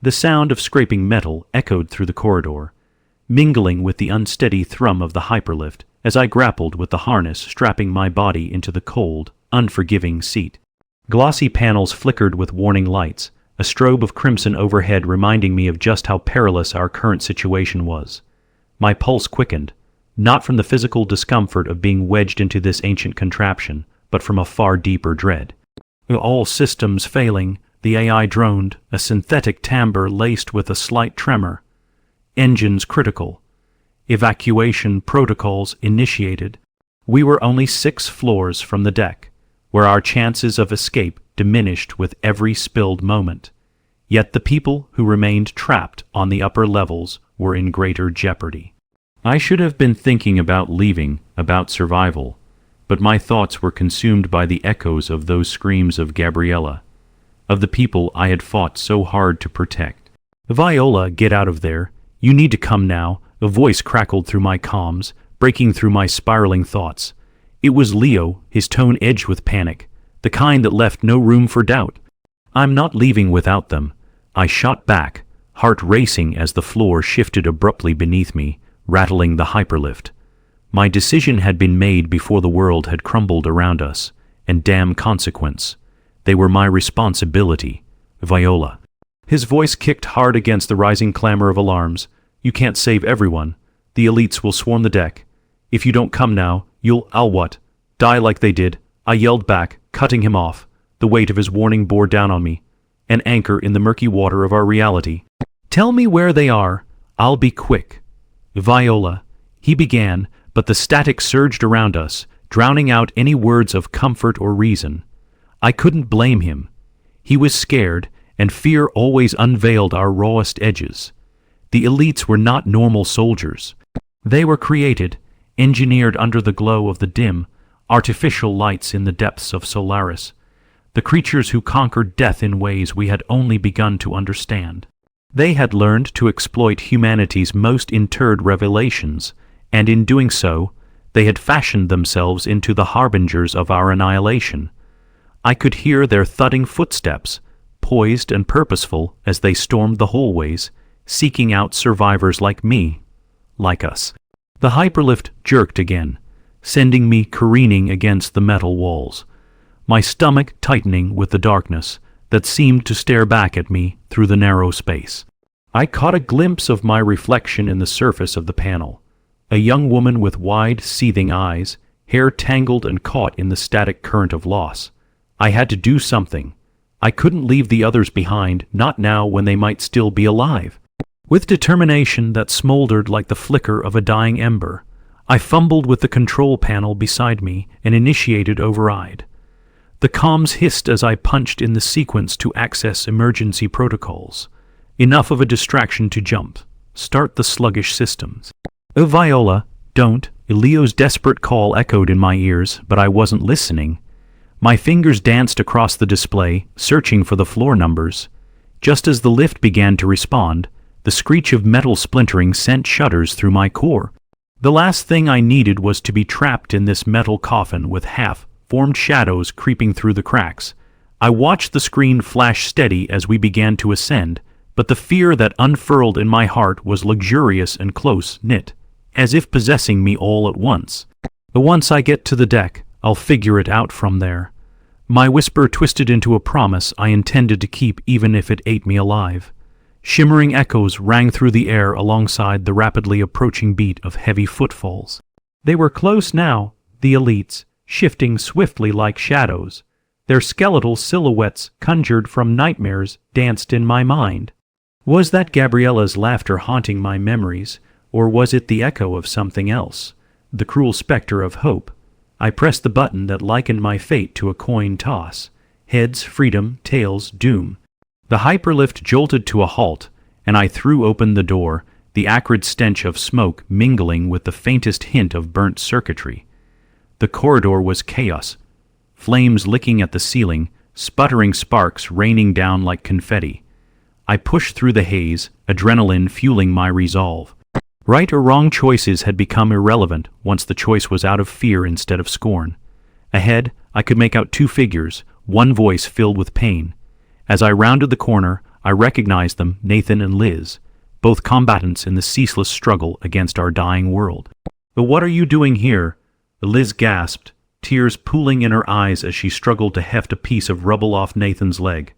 The sound of scraping metal echoed through the corridor, mingling with the unsteady thrum of the hyperlift as I grappled with the harness strapping my body into the cold, unforgiving seat. Glossy panels flickered with warning lights, a strobe of crimson overhead reminding me of just how perilous our current situation was. My pulse quickened, not from the physical discomfort of being wedged into this ancient contraption, but from a far deeper dread. All systems failing, the AI droned, a synthetic timbre laced with a slight tremor. Engines critical. Evacuation protocols initiated. We were only 6 floors from the deck, where our chances of escape diminished with every spilled moment. Yet the people who remained trapped on the upper levels were in greater jeopardy. I should have been thinking about leaving, about survival, but my thoughts were consumed by the echoes of those screams of Gabriella, of the people I had fought so hard to protect. "Viola, get out of there. You need to come now," a voice crackled through my comms, breaking through my spiraling thoughts. It was Leo, his tone edged with panic, the kind that left no room for doubt. "I'm not leaving without them," I shot back, heart racing as the floor shifted abruptly beneath me, rattling the hyperlift. My decision had been made before the world had crumbled around us, and damn consequence. They were my responsibility. Viola. His voice kicked hard against the rising clamor of alarms. "You can't save everyone. The elites will swarm the deck. If you don't come now, I'll what? Die like they did." I yelled back, cutting him off. The weight of his warning bore down on me, an anchor in the murky water of our reality. "Tell me where they are. I'll be quick." "Viola," he began, but the static surged around us, drowning out any words of comfort or reason. I couldn't blame him. He was scared, and fear always unveiled our rawest edges. The elites were not normal soldiers. They were created, engineered under the glow of the dim, artificial lights in the depths of Solaris, the creatures who conquered death in ways we had only begun to understand. They had learned to exploit humanity's most interred revelations, and in doing so, they had fashioned themselves into the harbingers of our annihilation. I could hear their thudding footsteps, poised and purposeful as they stormed the hallways, seeking out survivors like me, like us. The hyperlift jerked again, sending me careening against the metal walls, my stomach tightening with the darkness that seemed to stare back at me through the narrow space. I caught a glimpse of my reflection in the surface of the panel, a young woman with wide, seething eyes, hair tangled and caught in the static current of loss. I had to do something. I couldn't leave the others behind, not now when they might still be alive. With determination that smoldered like the flicker of a dying ember, I fumbled with the control panel beside me and initiated override. The comms hissed as I punched in the sequence to access emergency protocols. Enough of a distraction to jump. Start the sluggish systems. "Oh, Viola, don't." Leo's desperate call echoed in my ears, but I wasn't listening. My fingers danced across the display, searching for the floor numbers. Just as the lift began to respond, the screech of metal splintering sent shudders through my core. The last thing I needed was to be trapped in this metal coffin with half-formed shadows creeping through the cracks. I watched the screen flash steady as we began to ascend, but the fear that unfurled in my heart was luxurious and close-knit, as if possessing me all at once. But once I get to the deck, I'll figure it out from there. My whisper twisted into a promise I intended to keep even if it ate me alive. Shimmering echoes rang through the air alongside the rapidly approaching beat of heavy footfalls. They were close now, the elites, shifting swiftly like shadows. Their skeletal silhouettes, conjured from nightmares, danced in my mind. Was that Gabriella's laughter haunting my memories, or was it the echo of something else, the cruel specter of hope? I pressed the button that likened my fate to a coin toss. Heads, freedom; tails, doom. The hyperlift jolted to a halt, and I threw open the door, the acrid stench of smoke mingling with the faintest hint of burnt circuitry. The corridor was chaos, flames licking at the ceiling, sputtering sparks raining down like confetti. I pushed through the haze, adrenaline fueling my resolve. Right or wrong choices had become irrelevant once the choice was out of fear instead of scorn. Ahead, I could make out 2 figures, one voice filled with pain. As I rounded the corner, I recognized them, Nathan and Liz, both combatants in the ceaseless struggle against our dying world. "But what are you doing here?" Liz gasped, tears pooling in her eyes as she struggled to heft a piece of rubble off Nathan's leg.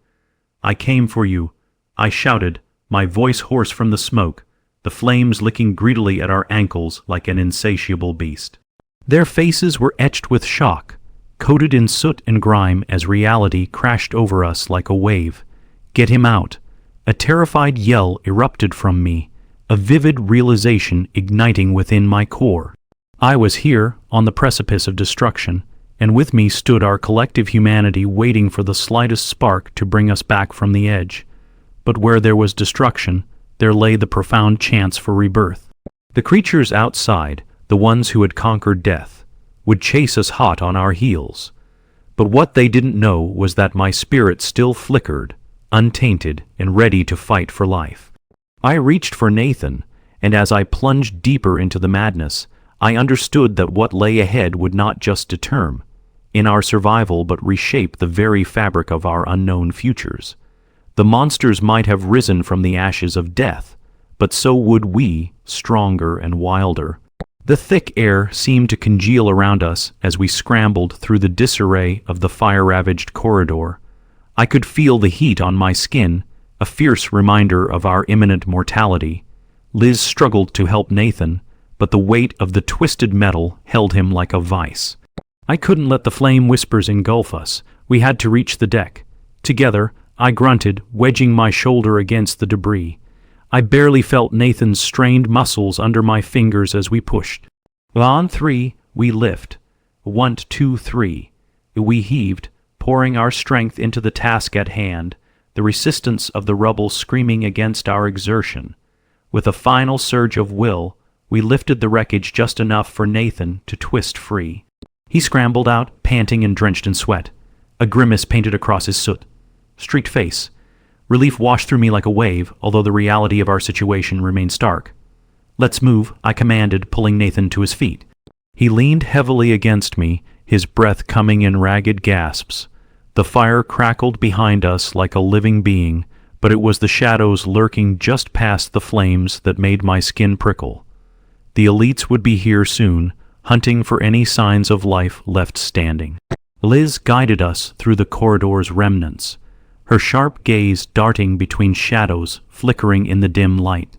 "I came for you," I shouted, my voice hoarse from the smoke, the flames licking greedily at our ankles like an insatiable beast. Their faces were etched with shock, coated in soot and grime as reality crashed over us like a wave. "Get him out!" A terrified yell erupted from me, a vivid realization igniting within my core. I was here, on the precipice of destruction, and with me stood our collective humanity waiting for the slightest spark to bring us back from the edge. But where there was destruction, there lay the profound chance for rebirth. The creatures outside, the ones who had conquered death, would chase us hot on our heels. But what they didn't know was that my spirit still flickered, untainted and ready to fight for life. I reached for Nathan, and as I plunged deeper into the madness, I understood that what lay ahead would not just determine in our survival but reshape the very fabric of our unknown futures. The monsters might have risen from the ashes of death, but so would we, stronger and wilder. The thick air seemed to congeal around us as we scrambled through the disarray of the fire-ravaged corridor. I could feel the heat on my skin, a fierce reminder of our imminent mortality. Liz struggled to help Nathan, but the weight of the twisted metal held him like a vice. I couldn't let the flame whispers engulf us. We had to reach the deck. Together, I grunted, wedging my shoulder against the debris. I barely felt Nathan's strained muscles under my fingers as we pushed. On three, we lift. 1, 2, 3. We heaved, pouring our strength into the task at hand, the resistance of the rubble screaming against our exertion. With a final surge of will, we lifted the wreckage just enough for Nathan to twist free. He scrambled out, panting and drenched in sweat. A grimace painted across his streaked face. Relief washed through me like a wave, although the reality of our situation remained stark. "Let's move," I commanded, pulling Nathan to his feet. He leaned heavily against me, his breath coming in ragged gasps. The fire crackled behind us like a living being, but it was the shadows lurking just past the flames that made my skin prickle. The elites would be here soon, hunting for any signs of life left standing. Liz guided us through the corridor's remnants, her sharp gaze darting between shadows flickering in the dim light.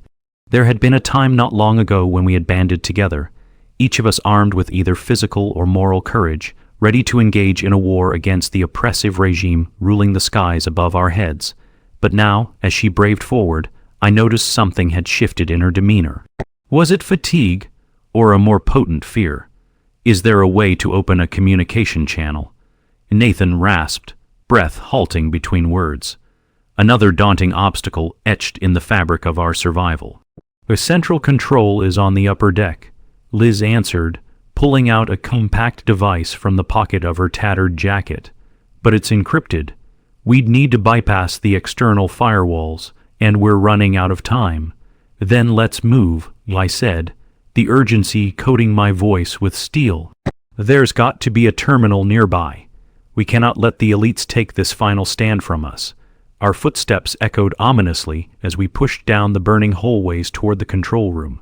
There had been a time not long ago when we had banded together, each of us armed with either physical or moral courage, ready to engage in a war against the oppressive regime ruling the skies above our heads. But now, as she braved forward, I noticed something had shifted in her demeanor. Was it fatigue, or a more potent fear? "Is there a way to open a communication channel?" Nathan rasped, breath halting between words. Another daunting obstacle etched in the fabric of our survival. "The central control is on the upper deck," Liz answered, pulling out a compact device from the pocket of her tattered jacket. "But it's encrypted. We'd need to bypass the external firewalls, and we're running out of time." "Then let's move," I said, the urgency coating my voice with steel. "There's got to be a terminal nearby. We cannot let the elites take this final stand from us." Our footsteps echoed ominously as we pushed down the burning hallways toward the control room.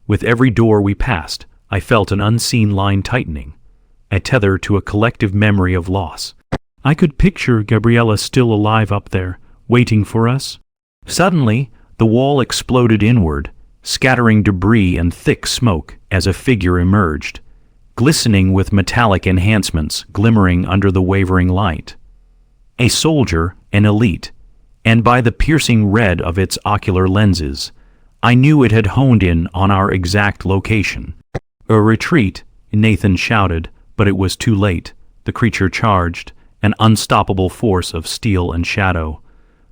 With every door we passed, I felt an unseen line tightening, a tether to a collective memory of loss. I could picture Gabriella still alive up there, waiting for us. Suddenly, the wall exploded inward, scattering debris and thick smoke as a figure emerged, glistening with metallic enhancements glimmering under the wavering light. A soldier, an elite, and by the piercing red of its ocular lenses, I knew it had honed in on our exact location. "A retreat," Nathan shouted, but it was too late. The creature charged, an unstoppable force of steel and shadow.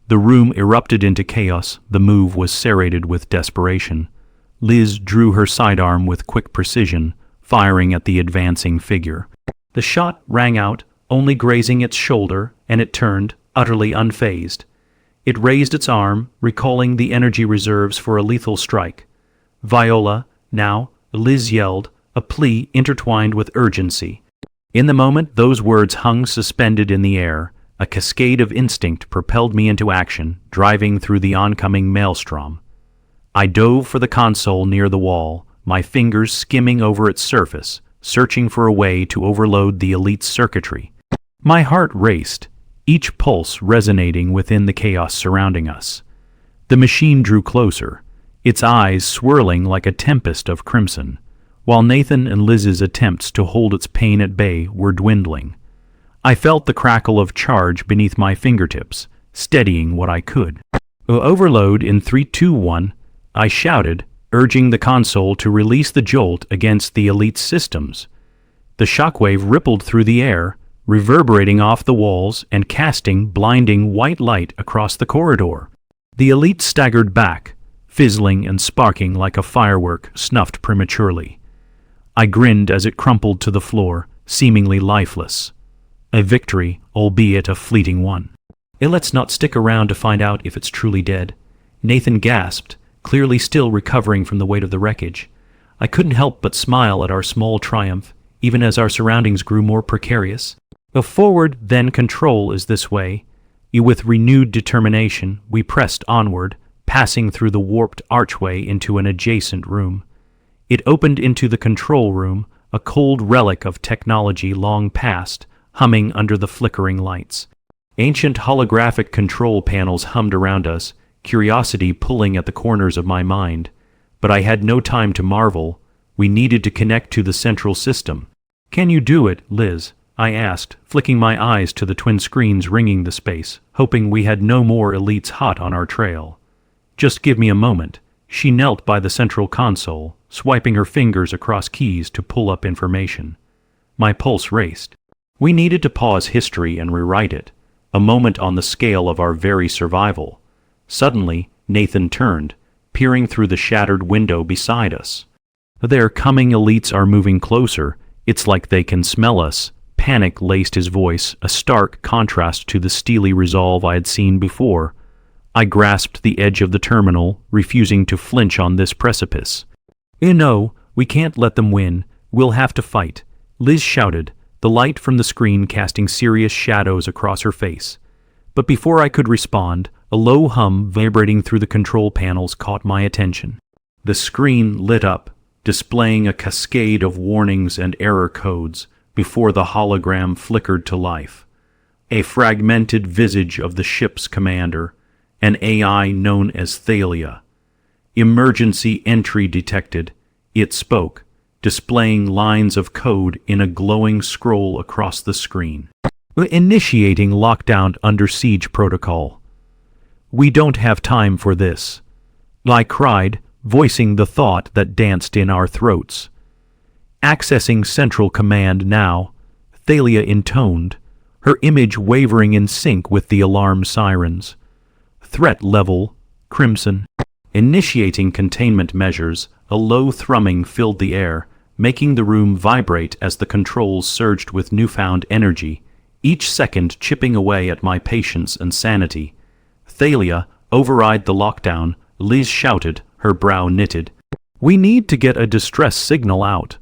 The room erupted into chaos, the move was serrated with desperation. Liz drew her sidearm with quick precision, firing at the advancing figure. The shot rang out, only grazing its shoulder, and it turned, utterly unfazed. It raised its arm, recalling the energy reserves for a lethal strike. "Viola, now," Liz yelled, a plea intertwined with urgency. In the moment those words hung suspended in the air, A cascade of instinct propelled me into action, driving through the oncoming maelstrom. I dove for the console near the wall, my fingers skimming over its surface, searching for a way to overload the elite's circuitry. My heart raced, each pulse resonating within the chaos surrounding us. The machine drew closer, its eyes swirling like a tempest of crimson, while Nathan and Liz's attempts to hold its pain at bay were dwindling. I felt the crackle of charge beneath my fingertips, steadying what I could. "Overload in 3, 2, 1, I shouted, urging the console to release the jolt against the elite's systems. The shockwave rippled through the air, reverberating off the walls and casting blinding white light across the corridor. The elite staggered back, fizzling and sparking like a firework snuffed prematurely. I grinned as it crumpled to the floor, seemingly lifeless. A victory, albeit a fleeting one. "Let's not stick around to find out if it's truly dead," Nathan gasped, clearly still recovering from the weight of the wreckage. I couldn't help but smile at our small triumph, even as our surroundings grew more precarious. Forward, then control is this way. With renewed determination, we pressed onward, passing through the warped archway into an adjacent room. It opened into the control room, a cold relic of technology long past, humming under the flickering lights. Ancient holographic control panels hummed around us, curiosity pulling at the corners of my mind. But I had no time to marvel. We needed to connect to the central system. "Can you do it, Liz?" I asked, flicking my eyes to the twin screens ringing the space, hoping we had no more elites hot on our trail. "Just give me a moment." She knelt by the central console, swiping her fingers across keys to pull up information. My pulse raced. We needed to pause history and rewrite it, a moment on the scale of our very survival. Suddenly, Nathan turned, peering through the shattered window beside us. "Their coming elites are moving closer. It's like they can smell us." Panic laced his voice, a stark contrast to the steely resolve I had seen before. I grasped the edge of the terminal, refusing to flinch on this precipice. "No, we can't let them win. We'll have to fight," Liz shouted, the light from the screen casting serious shadows across her face. But before I could respond, a low hum vibrating through the control panels caught my attention. The screen lit up, displaying a cascade of warnings and error codes before the hologram flickered to life. A fragmented visage of the ship's commander, an AI known as Thalia. "Emergency entry detected," it spoke, displaying lines of code in a glowing scroll across the screen. "Initiating lockdown under siege protocol." "We don't have time for this," I cried, voicing the thought that danced in our throats. "Accessing central command now," Thalia intoned, her image wavering in sync with the alarm sirens. "Threat level, crimson." Initiating containment measures, a low thrumming filled the air, making the room vibrate as the controls surged with newfound energy, each second chipping away at my patience and sanity. "Thalia, override the lockdown," Liz shouted, her brow knitted. "We need to get a distress signal out.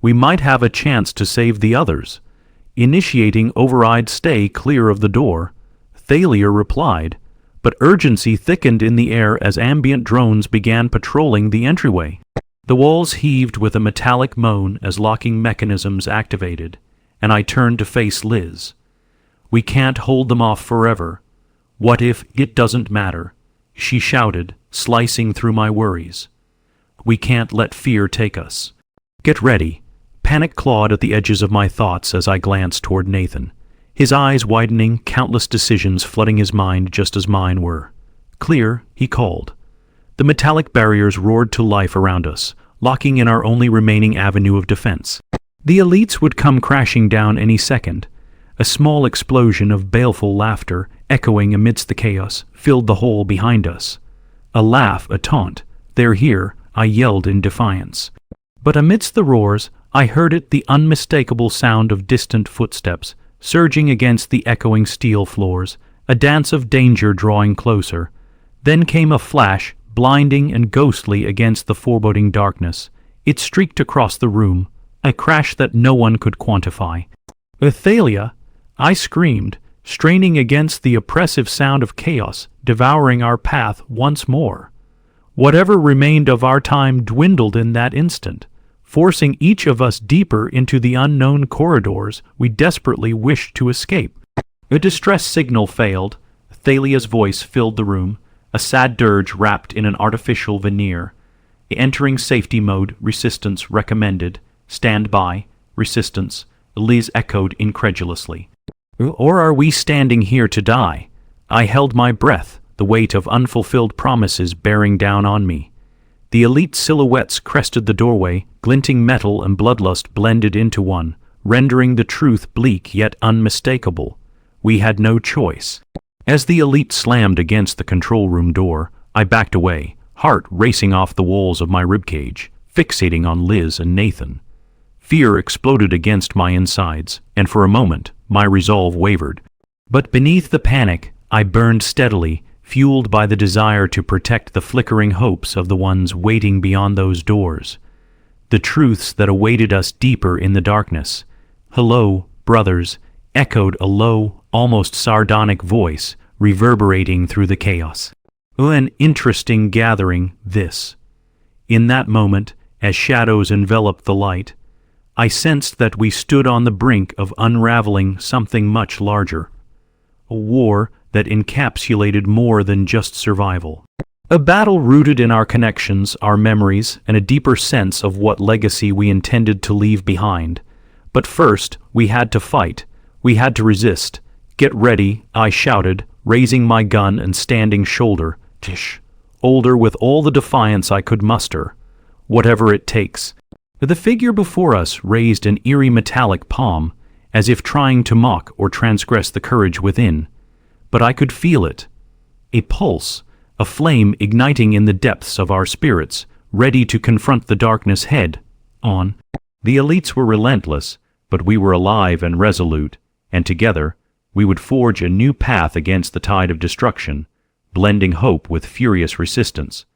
We might have a chance to save the others." "Initiating override, stay clear of the door," Thalia replied, but urgency thickened in the air as ambient drones began patrolling the entryway. The walls heaved with a metallic moan as locking mechanisms activated, and I turned to face Liz. "We can't hold them off forever. What if it doesn't matter?" she shouted, slicing through my worries. "We can't let fear take us." "Get ready." Panic clawed at the edges of my thoughts as I glanced toward Nathan, his eyes widening, countless decisions flooding his mind just as mine were. "Clear," he called. The metallic barriers roared to life around us, locking in our only remaining avenue of defense. The elites would come crashing down any second. A small explosion of baleful laughter, echoing amidst the chaos, filled the hole behind us. A laugh, a taunt. "They're here," I yelled in defiance. But amidst the roars, I heard it, the unmistakable sound of distant footsteps, surging against the echoing steel floors, a dance of danger drawing closer. Then came a flash, blinding and ghostly against the foreboding darkness. It streaked across the room, a crash that no one could quantify. "Thalia!" I screamed, straining against the oppressive sound of chaos devouring our path once more. Whatever remained of our time dwindled in that instant, forcing each of us deeper into the unknown corridors we desperately wished to escape. A distress signal failed. Thalia's voice filled the room, a sad dirge wrapped in an artificial veneer. Entering safety mode, resistance recommended. Stand by, resistance, Liz echoed incredulously. Or are we standing here to die? I held my breath, the weight of unfulfilled promises bearing down on me. The elite silhouettes crested the doorway, glinting metal and bloodlust blended into one, rendering the truth bleak yet unmistakable. We had no choice. As the elite slammed against the control room door, I backed away, heart racing off the walls of my ribcage, fixating on Liz and Nathan. Fear exploded against my insides, and for a moment, my resolve wavered. But beneath the panic, I burned steadily, fueled by the desire to protect the flickering hopes of the ones waiting beyond those doors. The truths that awaited us deeper in the darkness. "Hello, brothers," echoed a low, almost sardonic voice, reverberating through the chaos. An interesting gathering, this. In that moment, as shadows enveloped the light, I sensed that we stood on the brink of unraveling something much larger. A war that encapsulated more than just survival. A battle rooted in our connections, our memories, and a deeper sense of what legacy we intended to leave behind. But first, we had to fight. We had to resist. "Get ready," I shouted, raising my gun and standing shoulder older with all the defiance I could muster. Whatever it takes. The figure before us raised an eerie metallic palm, as if trying to mock or transgress the courage within. But I could feel it. A pulse, a flame igniting in the depths of our spirits, ready to confront the darkness head on. The elites were relentless, but we were alive and resolute, and together we would forge a new path against the tide of destruction, blending hope with furious resistance.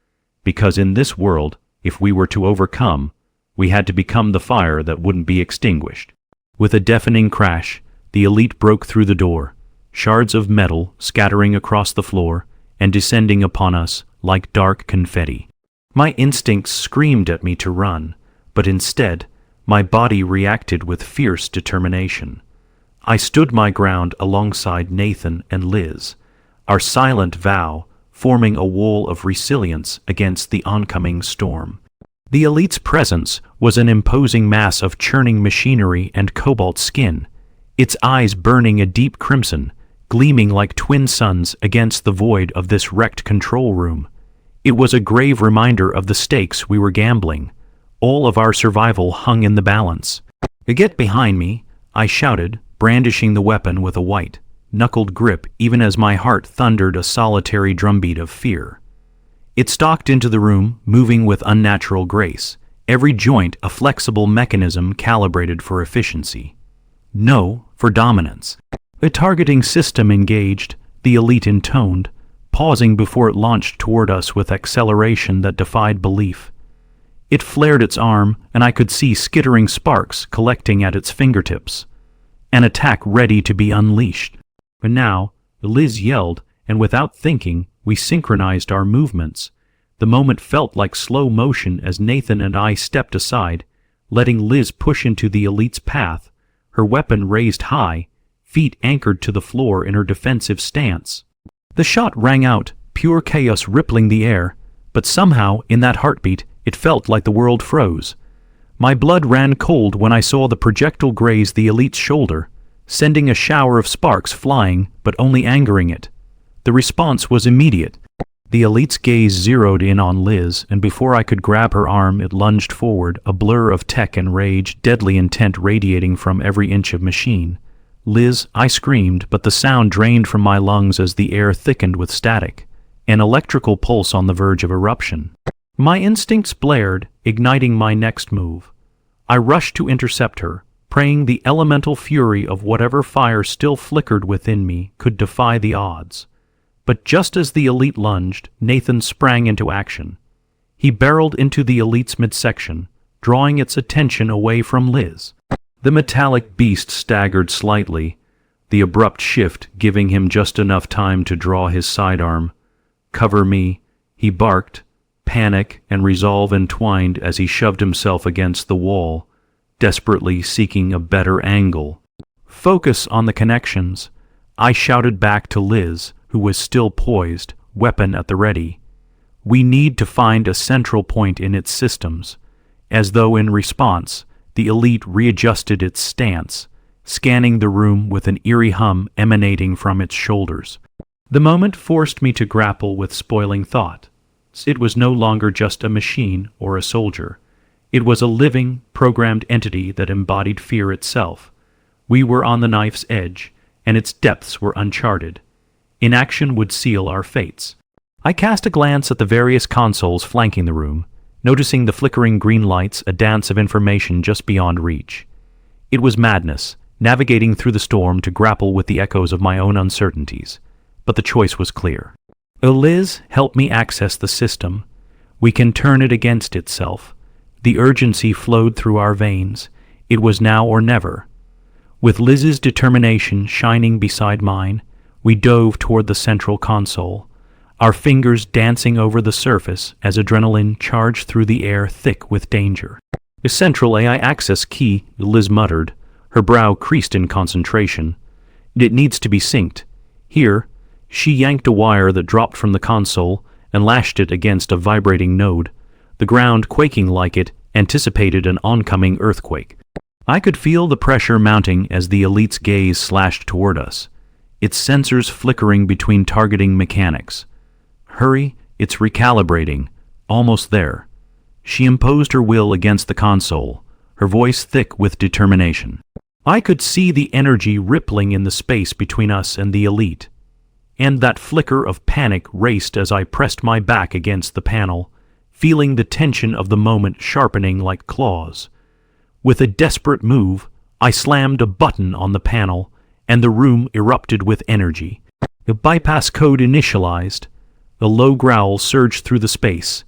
Because in this world, if we were to overcome, we had to become the fire that wouldn't be extinguished. With a deafening crash, the elite broke through the door, shards of metal scattering across the floor and descending upon us like dark confetti. My instincts screamed at me to run, but instead, my body reacted with fierce determination. I stood my ground alongside Nathan and Liz, our silent vow forming a wall of resilience against the oncoming storm. The elite's presence was an imposing mass of churning machinery and cobalt skin, its eyes burning a deep crimson, gleaming like twin suns against the void of this wrecked control room. It was a grave reminder of the stakes we were gambling. All of our survival hung in the balance. "Get behind me," I shouted, brandishing the weapon with a white, knuckled grip even as my heart thundered a solitary drumbeat of fear. It stalked into the room, moving with unnatural grace, every joint a flexible mechanism calibrated for efficiency. No, for dominance. A targeting system engaged, the elite intoned, pausing before it launched toward us with acceleration that defied belief. It flared its arm, and I could see skittering sparks collecting at its fingertips. An attack ready to be unleashed. But now, Liz yelled, and without thinking, we synchronized our movements. The moment felt like slow motion as Nathan and I stepped aside, letting Liz push into the elite's path, her weapon raised high, feet anchored to the floor in her defensive stance. The shot rang out, pure chaos rippling the air, but somehow, in that heartbeat, it felt like the world froze. My blood ran cold when I saw the projectile graze the elite's shoulder, sending a shower of sparks flying, but only angering it. The response was immediate. The elite's gaze zeroed in on Liz, and before I could grab her arm, it lunged forward, a blur of tech and rage, deadly intent radiating from every inch of machine. "Liz," I screamed, but the sound drained from my lungs as the air thickened with static, an electrical pulse on the verge of eruption. My instincts blared, igniting my next move. I rushed to intercept her, praying the elemental fury of whatever fire still flickered within me could defy the odds. But just as the elite lunged, Nathan sprang into action. He barreled into the elite's midsection, drawing its attention away from Liz. The metallic beast staggered slightly, the abrupt shift giving him just enough time to draw his sidearm. "Cover me," he barked, panic and resolve entwined as he shoved himself against the wall, desperately seeking a better angle. "Focus on the connections," I shouted back to Liz, who was still poised, weapon at the ready. "We need to find a central point in its systems." As though in response, the elite readjusted its stance, scanning the room with an eerie hum emanating from its shoulders. The moment forced me to grapple with spoiling thought. It was no longer just a machine or a soldier. It was a living, programmed entity that embodied fear itself. We were on the knife's edge, and its depths were uncharted. Inaction would seal our fates. I cast a glance at the various consoles flanking the room, noticing the flickering green lights, a dance of information just beyond reach. It was madness, navigating through the storm to grapple with the echoes of my own uncertainties. But the choice was clear. Liz, help me access the system. We can turn it against itself. The urgency flowed through our veins. It was now or never. With Liz's determination shining beside mine, we dove toward the central console, our fingers dancing over the surface as adrenaline charged through the air thick with danger. "The central AI access key," Liz muttered, her brow creased in concentration. "It needs to be synced. Here." She yanked a wire that dropped from the console and lashed it against a vibrating node, the ground quaking like it anticipated an oncoming earthquake. I could feel the pressure mounting as the elite's gaze slashed toward us, its sensors flickering between targeting mechanics. "Hurry, it's recalibrating. Almost there." She imposed her will against the console, her voice thick with determination. I could see the energy rippling in the space between us and the elite, and that flicker of panic raced as I pressed my back against the panel, feeling the tension of the moment sharpening like claws. With a desperate move, I slammed a button on the panel, and the room erupted with energy. The bypass code initialized. A low growl surged through the space,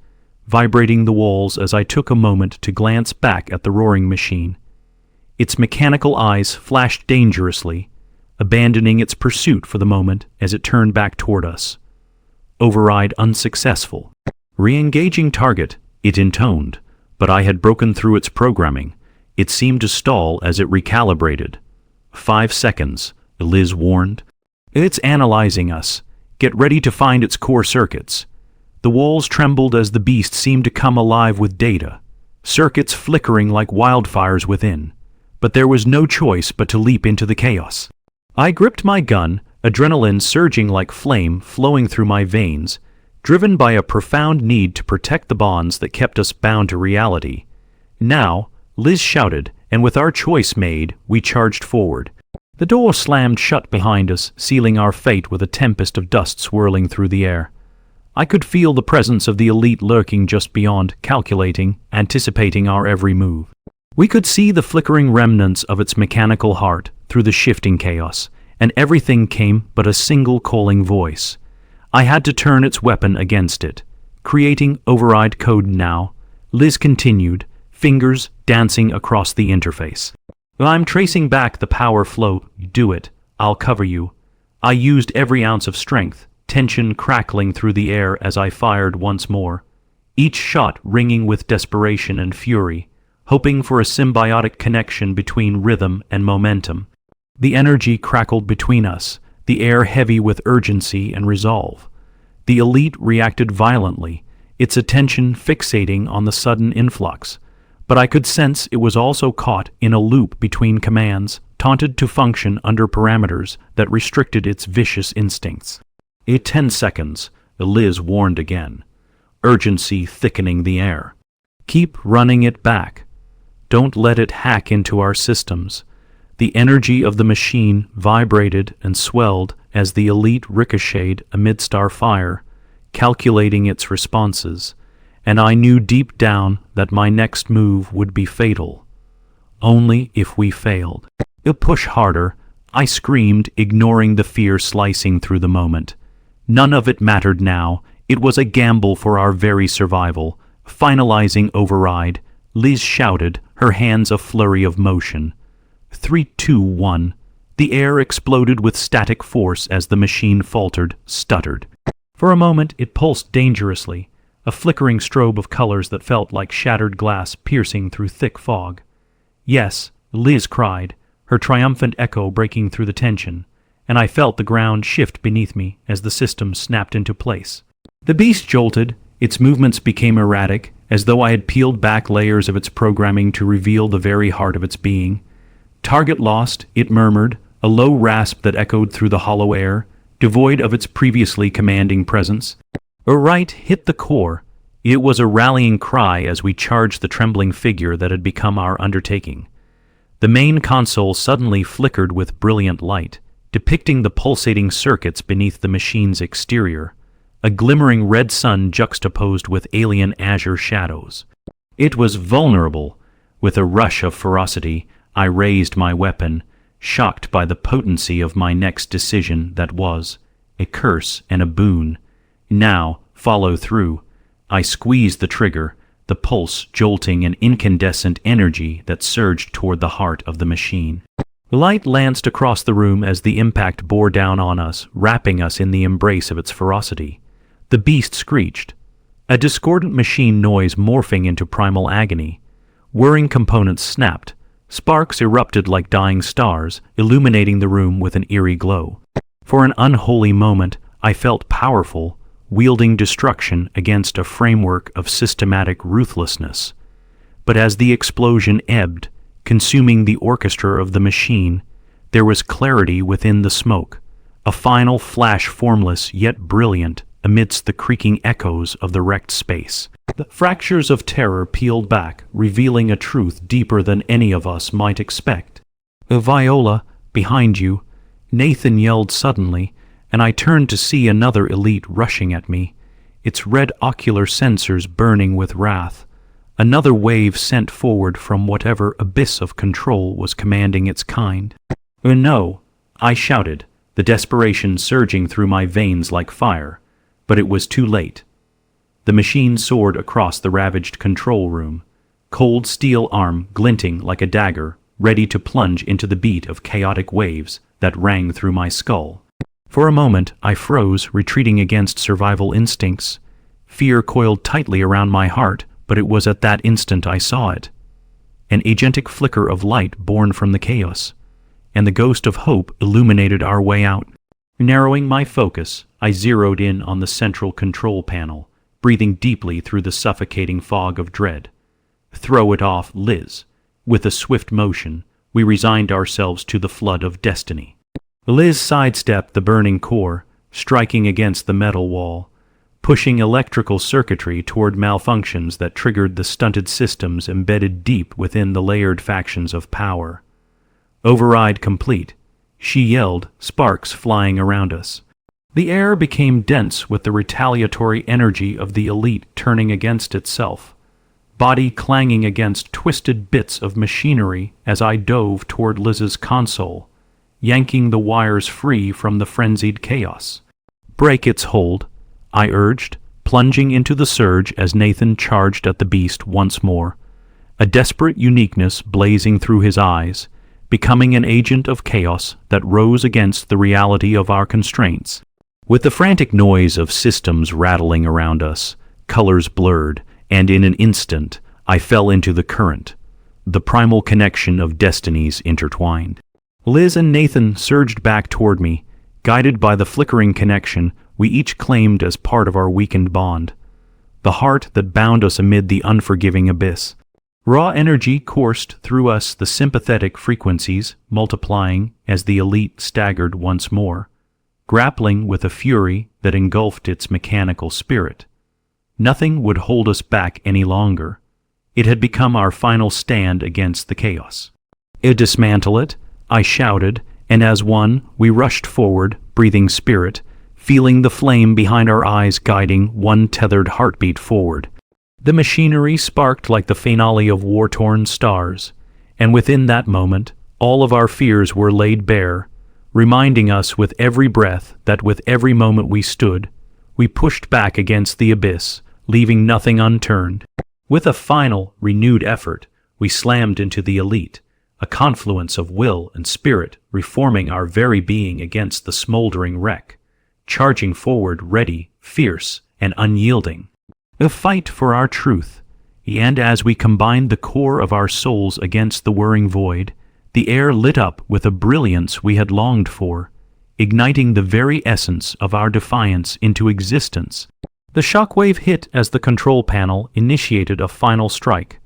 vibrating the walls as I took a moment to glance back at the roaring machine. Its mechanical eyes flashed dangerously, abandoning its pursuit for the moment as it turned back toward us. "Override unsuccessful." "Re-engaging target," it intoned, but I had broken through its programming. It seemed to stall as it recalibrated. 5 seconds, Liz warned. "It's analyzing us. Get ready to find its core circuits." The walls trembled as the beast seemed to come alive with data, circuits flickering like wildfires within. But there was no choice but to leap into the chaos. I gripped my gun, adrenaline surging like flame flowing through my veins, driven by a profound need to protect the bonds that kept us bound to reality. "Now," Liz shouted, and with our choice made, we charged forward. The door slammed shut behind us, sealing our fate with a tempest of dust swirling through the air. I could feel the presence of the elite lurking just beyond, calculating, anticipating our every move. We could see the flickering remnants of its mechanical heart through the shifting chaos, and everything came but a single calling voice. I had to turn its weapon against it. "Creating override code now," Liz continued, fingers dancing across the interface. "I'm tracing back the power flow. Do it. I'll cover you." I used every ounce of strength, tension crackling through the air as I fired once more, each shot ringing with desperation and fury, hoping for a symbiotic connection between rhythm and momentum. The energy crackled between us, the air heavy with urgency and resolve. The elite reacted violently, its attention fixating on the sudden influx, but I could sense it was also caught in a loop between commands, taunted to function under parameters that restricted its vicious instincts. 10 seconds, Liz warned again, urgency thickening the air. "Keep running it back. Don't let it hack into our systems." The energy of the machine vibrated and swelled as the elite ricocheted amidst our fire, calculating its responses, and I knew deep down that my next move would be fatal. Only if we failed. "Push harder," I screamed, ignoring the fear slicing through the moment. None of it mattered now. It was a gamble for our very survival. Finalizing override, Liz shouted, her hands a flurry of motion. 3, 2, 1. The air exploded with static force as the machine faltered, stuttered. For a moment it pulsed dangerously, a flickering strobe of colors that felt like shattered glass piercing through thick fog. "Yes," Liz cried, her triumphant echo breaking through the tension, and I felt the ground shift beneath me as the system snapped into place. The beast jolted, its movements became erratic, as though I had peeled back layers of its programming to reveal the very heart of its being. "Target lost," it murmured, a low rasp that echoed through the hollow air, devoid of its previously commanding presence. A right hit the core. It was a rallying cry as we charged the trembling figure that had become our undertaking. The main console suddenly flickered with brilliant light, depicting the pulsating circuits beneath the machine's exterior, a glimmering red sun juxtaposed with alien azure shadows. It was vulnerable. With a rush of ferocity, I raised my weapon, shocked by the potency of my next decision that was a curse and a boon. Now, follow through. I squeezed the trigger, the pulse jolting an incandescent energy that surged toward the heart of the machine. Light lanced across the room as the impact bore down on us, wrapping us in the embrace of its ferocity. The beast screeched, a discordant machine noise morphing into primal agony. Whirring components snapped. Sparks erupted like dying stars, illuminating the room with an eerie glow. For an unholy moment, I felt powerful, wielding destruction against a framework of systematic ruthlessness. But as the explosion ebbed, consuming the orchestra of the machine, there was clarity within the smoke, a final flash formless yet brilliant amidst the creaking echoes of the wrecked space. The fractures of terror peeled back, revealing a truth deeper than any of us might expect. "Viola, behind you," Nathan yelled suddenly, and I turned to see another elite rushing at me, its red ocular sensors burning with wrath. Another wave sent forward from whatever abyss of control was commanding its kind. "No," I shouted, the desperation surging through my veins like fire. But it was too late. The machine soared across the ravaged control room, cold steel arm glinting like a dagger, ready to plunge into the beat of chaotic waves that rang through my skull. For a moment I froze, retreating against survival instincts. Fear coiled tightly around my heart, but it was at that instant I saw it. An agentic flicker of light born from the chaos, and the ghost of hope illuminated our way out. Narrowing my focus, I zeroed in on the central control panel, breathing deeply through the suffocating fog of dread. "Throw it off, Liz." With a swift motion, we resigned ourselves to the flood of destiny. Liz sidestepped the burning core, striking against the metal wall, pushing electrical circuitry toward malfunctions that triggered the stunted systems embedded deep within the layered factions of power. Override complete, she yelled, sparks flying around us. The air became dense with the retaliatory energy of the elite turning against itself, body clanging against twisted bits of machinery as I dove toward Liz's console, yanking the wires free from the frenzied chaos. "Break its hold," I urged, plunging into the surge as Nathan charged at the beast once more, a desperate uniqueness blazing through his eyes, becoming an agent of chaos that rose against the reality of our constraints. With the frantic noise of systems rattling around us, colors blurred, and in an instant I fell into the current, the primal connection of destinies intertwined. Liz and Nathan surged back toward me. Guided by the flickering connection we each claimed as part of our weakened bond, the heart that bound us amid the unforgiving abyss. Raw energy coursed through us, the sympathetic frequencies multiplying as the elite staggered once more, grappling with a fury that engulfed its mechanical spirit. Nothing would hold us back any longer. It had become our final stand against the chaos. "Dismantle it," I shouted, and as one, we rushed forward, breathing spirit, feeling the flame behind our eyes guiding one tethered heartbeat forward. The machinery sparked like the finale of war-torn stars, and within that moment, all of our fears were laid bare, reminding us with every breath that with every moment we stood, we pushed back against the abyss, leaving nothing unturned. With a final, renewed effort, we slammed into the elite, a confluence of will and spirit reforming our very being against the smoldering wreck, charging forward ready, fierce, and unyielding. A fight for our truth, and as we combined the core of our souls against the whirring void, the air lit up with a brilliance we had longed for, igniting the very essence of our defiance into existence. The shockwave hit as the control panel initiated a final strike,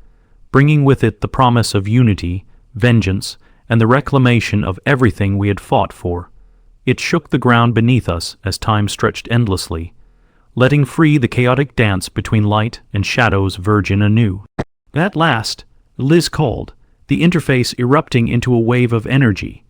bringing with it the promise of unity, vengeance, and the reclamation of everything we had fought for. It shook the ground beneath us as time stretched endlessly, letting free the chaotic dance between light and shadows virgin anew. At last, Liz called, the interface erupting into a wave of energy.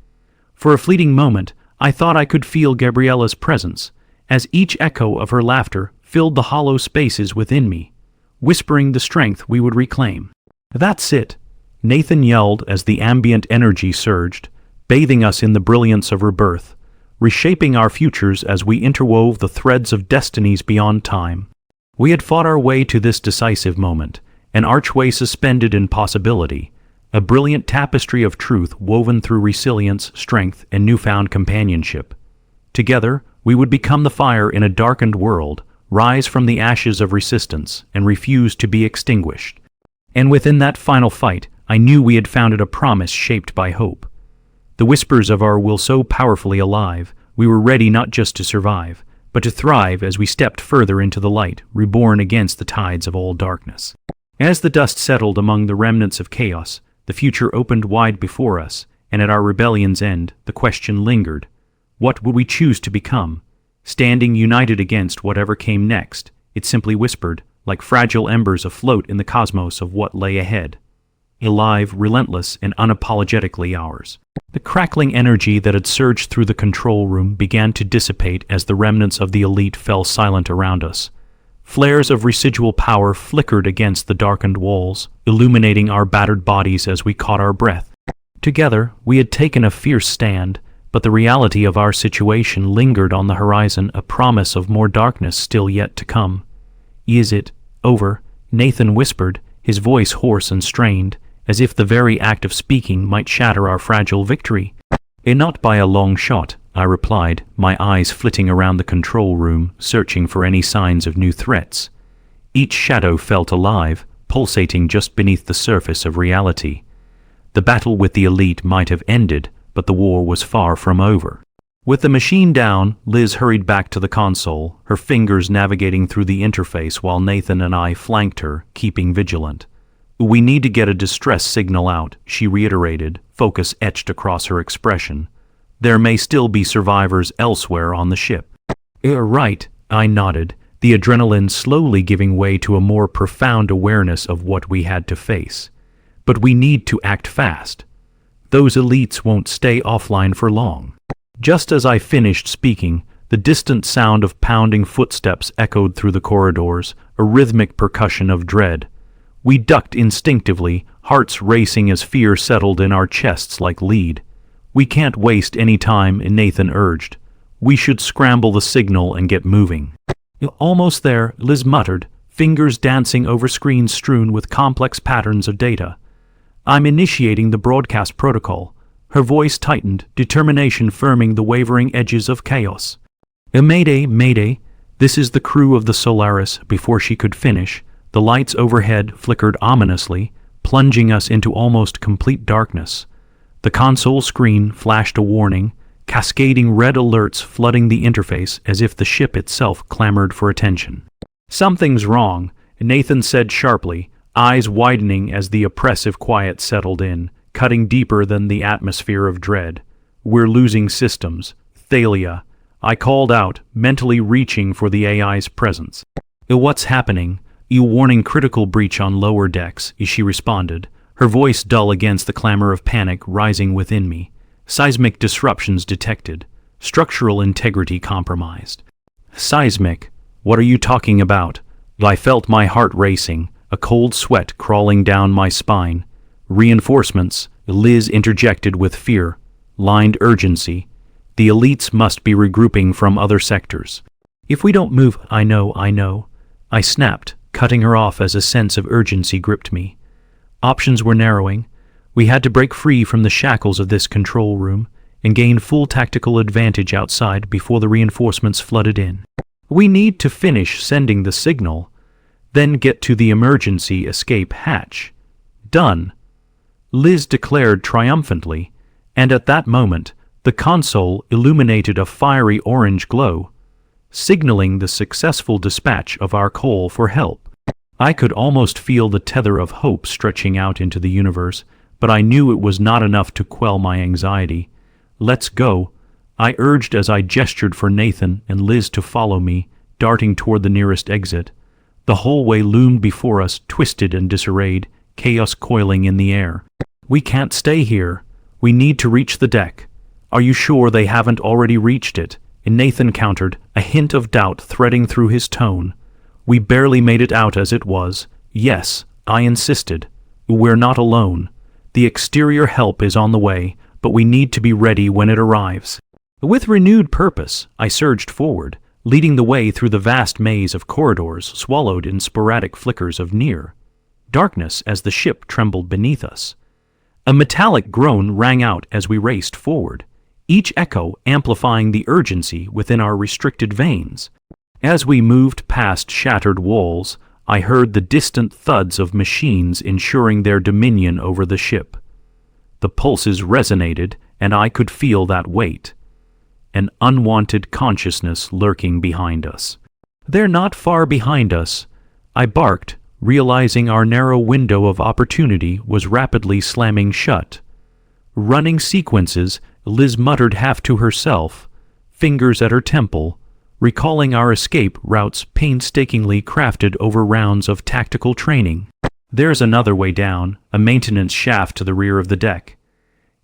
For a fleeting moment, I thought I could feel Gabriella's presence, as each echo of her laughter filled the hollow spaces within me, whispering the strength we would reclaim. "That's it," Nathan yelled as the ambient energy surged, bathing us in the brilliance of rebirth, reshaping our futures as we interwove the threads of destinies beyond time. We had fought our way to this decisive moment, an archway suspended in possibility, a brilliant tapestry of truth woven through resilience, strength, and newfound companionship. Together, we would become the fire in a darkened world, rise from the ashes of resistance, and refuse to be extinguished. And within that final fight, I knew we had founded a promise shaped by hope. The whispers of our will so powerfully alive, we were ready not just to survive, but to thrive as we stepped further into the light, reborn against the tides of all darkness. As the dust settled among the remnants of chaos, the future opened wide before us, and at our rebellion's end, the question lingered. What would we choose to become? Standing united against whatever came next, it simply whispered, like fragile embers afloat in the cosmos of what lay ahead. Alive, relentless, and unapologetically ours. The crackling energy that had surged through the control room began to dissipate as the remnants of the elite fell silent around us. Flares of residual power flickered against the darkened walls, illuminating our battered bodies as we caught our breath. Together, we had taken a fierce stand, but the reality of our situation lingered on the horizon, a promise of more darkness still yet to come. "Is it over?" Nathan whispered, his voice hoarse and strained, as if the very act of speaking might shatter our fragile victory. "Not by a long shot," I replied, my eyes flitting around the control room, searching for any signs of new threats. Each shadow felt alive, pulsating just beneath the surface of reality. The battle with the elite might have ended, but the war was far from over. With the machine down, Liz hurried back to the console, her fingers navigating through the interface while Nathan and I flanked her, keeping vigilant. "We need to get a distress signal out," she reiterated, focus etched across her expression. "There may still be survivors elsewhere on the ship." "You're right," I nodded, the adrenaline slowly giving way to a more profound awareness of what we had to face. "But we need to act fast. Those elites won't stay offline for long." Just as I finished speaking, the distant sound of pounding footsteps echoed through the corridors, a rhythmic percussion of dread. We ducked instinctively, hearts racing as fear settled in our chests like lead. "We can't waste any time," Nathan urged. "We should scramble the signal and get moving." "Almost there," Liz muttered, fingers dancing over screens strewn with complex patterns of data. "I'm initiating the broadcast protocol." Her voice tightened, determination firming the wavering edges of chaos. "Mayday, mayday." This is the crew of the Solaris. Before she could finish, the lights overhead flickered ominously, plunging us into almost complete darkness. The console screen flashed a warning, cascading red alerts flooding the interface as if the ship itself clamored for attention. "Something's wrong," Nathan said sharply, eyes widening as the oppressive quiet settled in, cutting deeper than the atmosphere of dread. "We're losing systems. Thalia." I called out, mentally reaching for the AI's presence. "What's happening?" "You warning critical breach on lower decks," she responded, her voice dull against the clamor of panic rising within me. "Seismic disruptions detected. Structural integrity compromised." "Seismic? What are you talking about?" I felt my heart racing, a cold sweat crawling down my spine. "Reinforcements," Liz interjected with fear-lined urgency. "The elites must be regrouping from other sectors." "If we don't move—" I know. I snapped, cutting her off as a sense of urgency gripped me. Options were narrowing. We had to break free from the shackles of this control room and gain full tactical advantage outside before the reinforcements flooded in. We need to finish sending the signal, then get to the emergency escape hatch. Done, Liz declared triumphantly, and at that moment the console illuminated a fiery orange glow, signaling the successful dispatch of our call for help. I could almost feel the tether of hope stretching out into the universe, but I knew it was not enough to quell my anxiety. "Let's go," I urged as I gestured for Nathan and Liz to follow me, darting toward the nearest exit. The hallway loomed before us, twisted and disarrayed, chaos coiling in the air. "We can't stay here. We need to reach the deck." "Are you sure they haven't already reached it?" And Nathan countered, a hint of doubt threading through his tone. "We barely made it out as it was." "Yes," I insisted. "We're not alone. The exterior help is on the way, but we need to be ready when it arrives." With renewed purpose, I surged forward, leading the way through the vast maze of corridors swallowed in sporadic flickers of near darkness as the ship trembled beneath us. A metallic groan rang out as we raced forward, each echo amplifying the urgency within our restricted veins. As we moved past shattered walls, I heard the distant thuds of machines ensuring their dominion over the ship. The pulses resonated, and I could feel that weight, an unwanted consciousness lurking behind us. "They're not far behind us," I barked, realizing our narrow window of opportunity was rapidly slamming shut. "Running sequences," Liz muttered half to herself, fingers at her temple, recalling our escape routes painstakingly crafted over rounds of tactical training. "There's another way down, a maintenance shaft to the rear of the deck.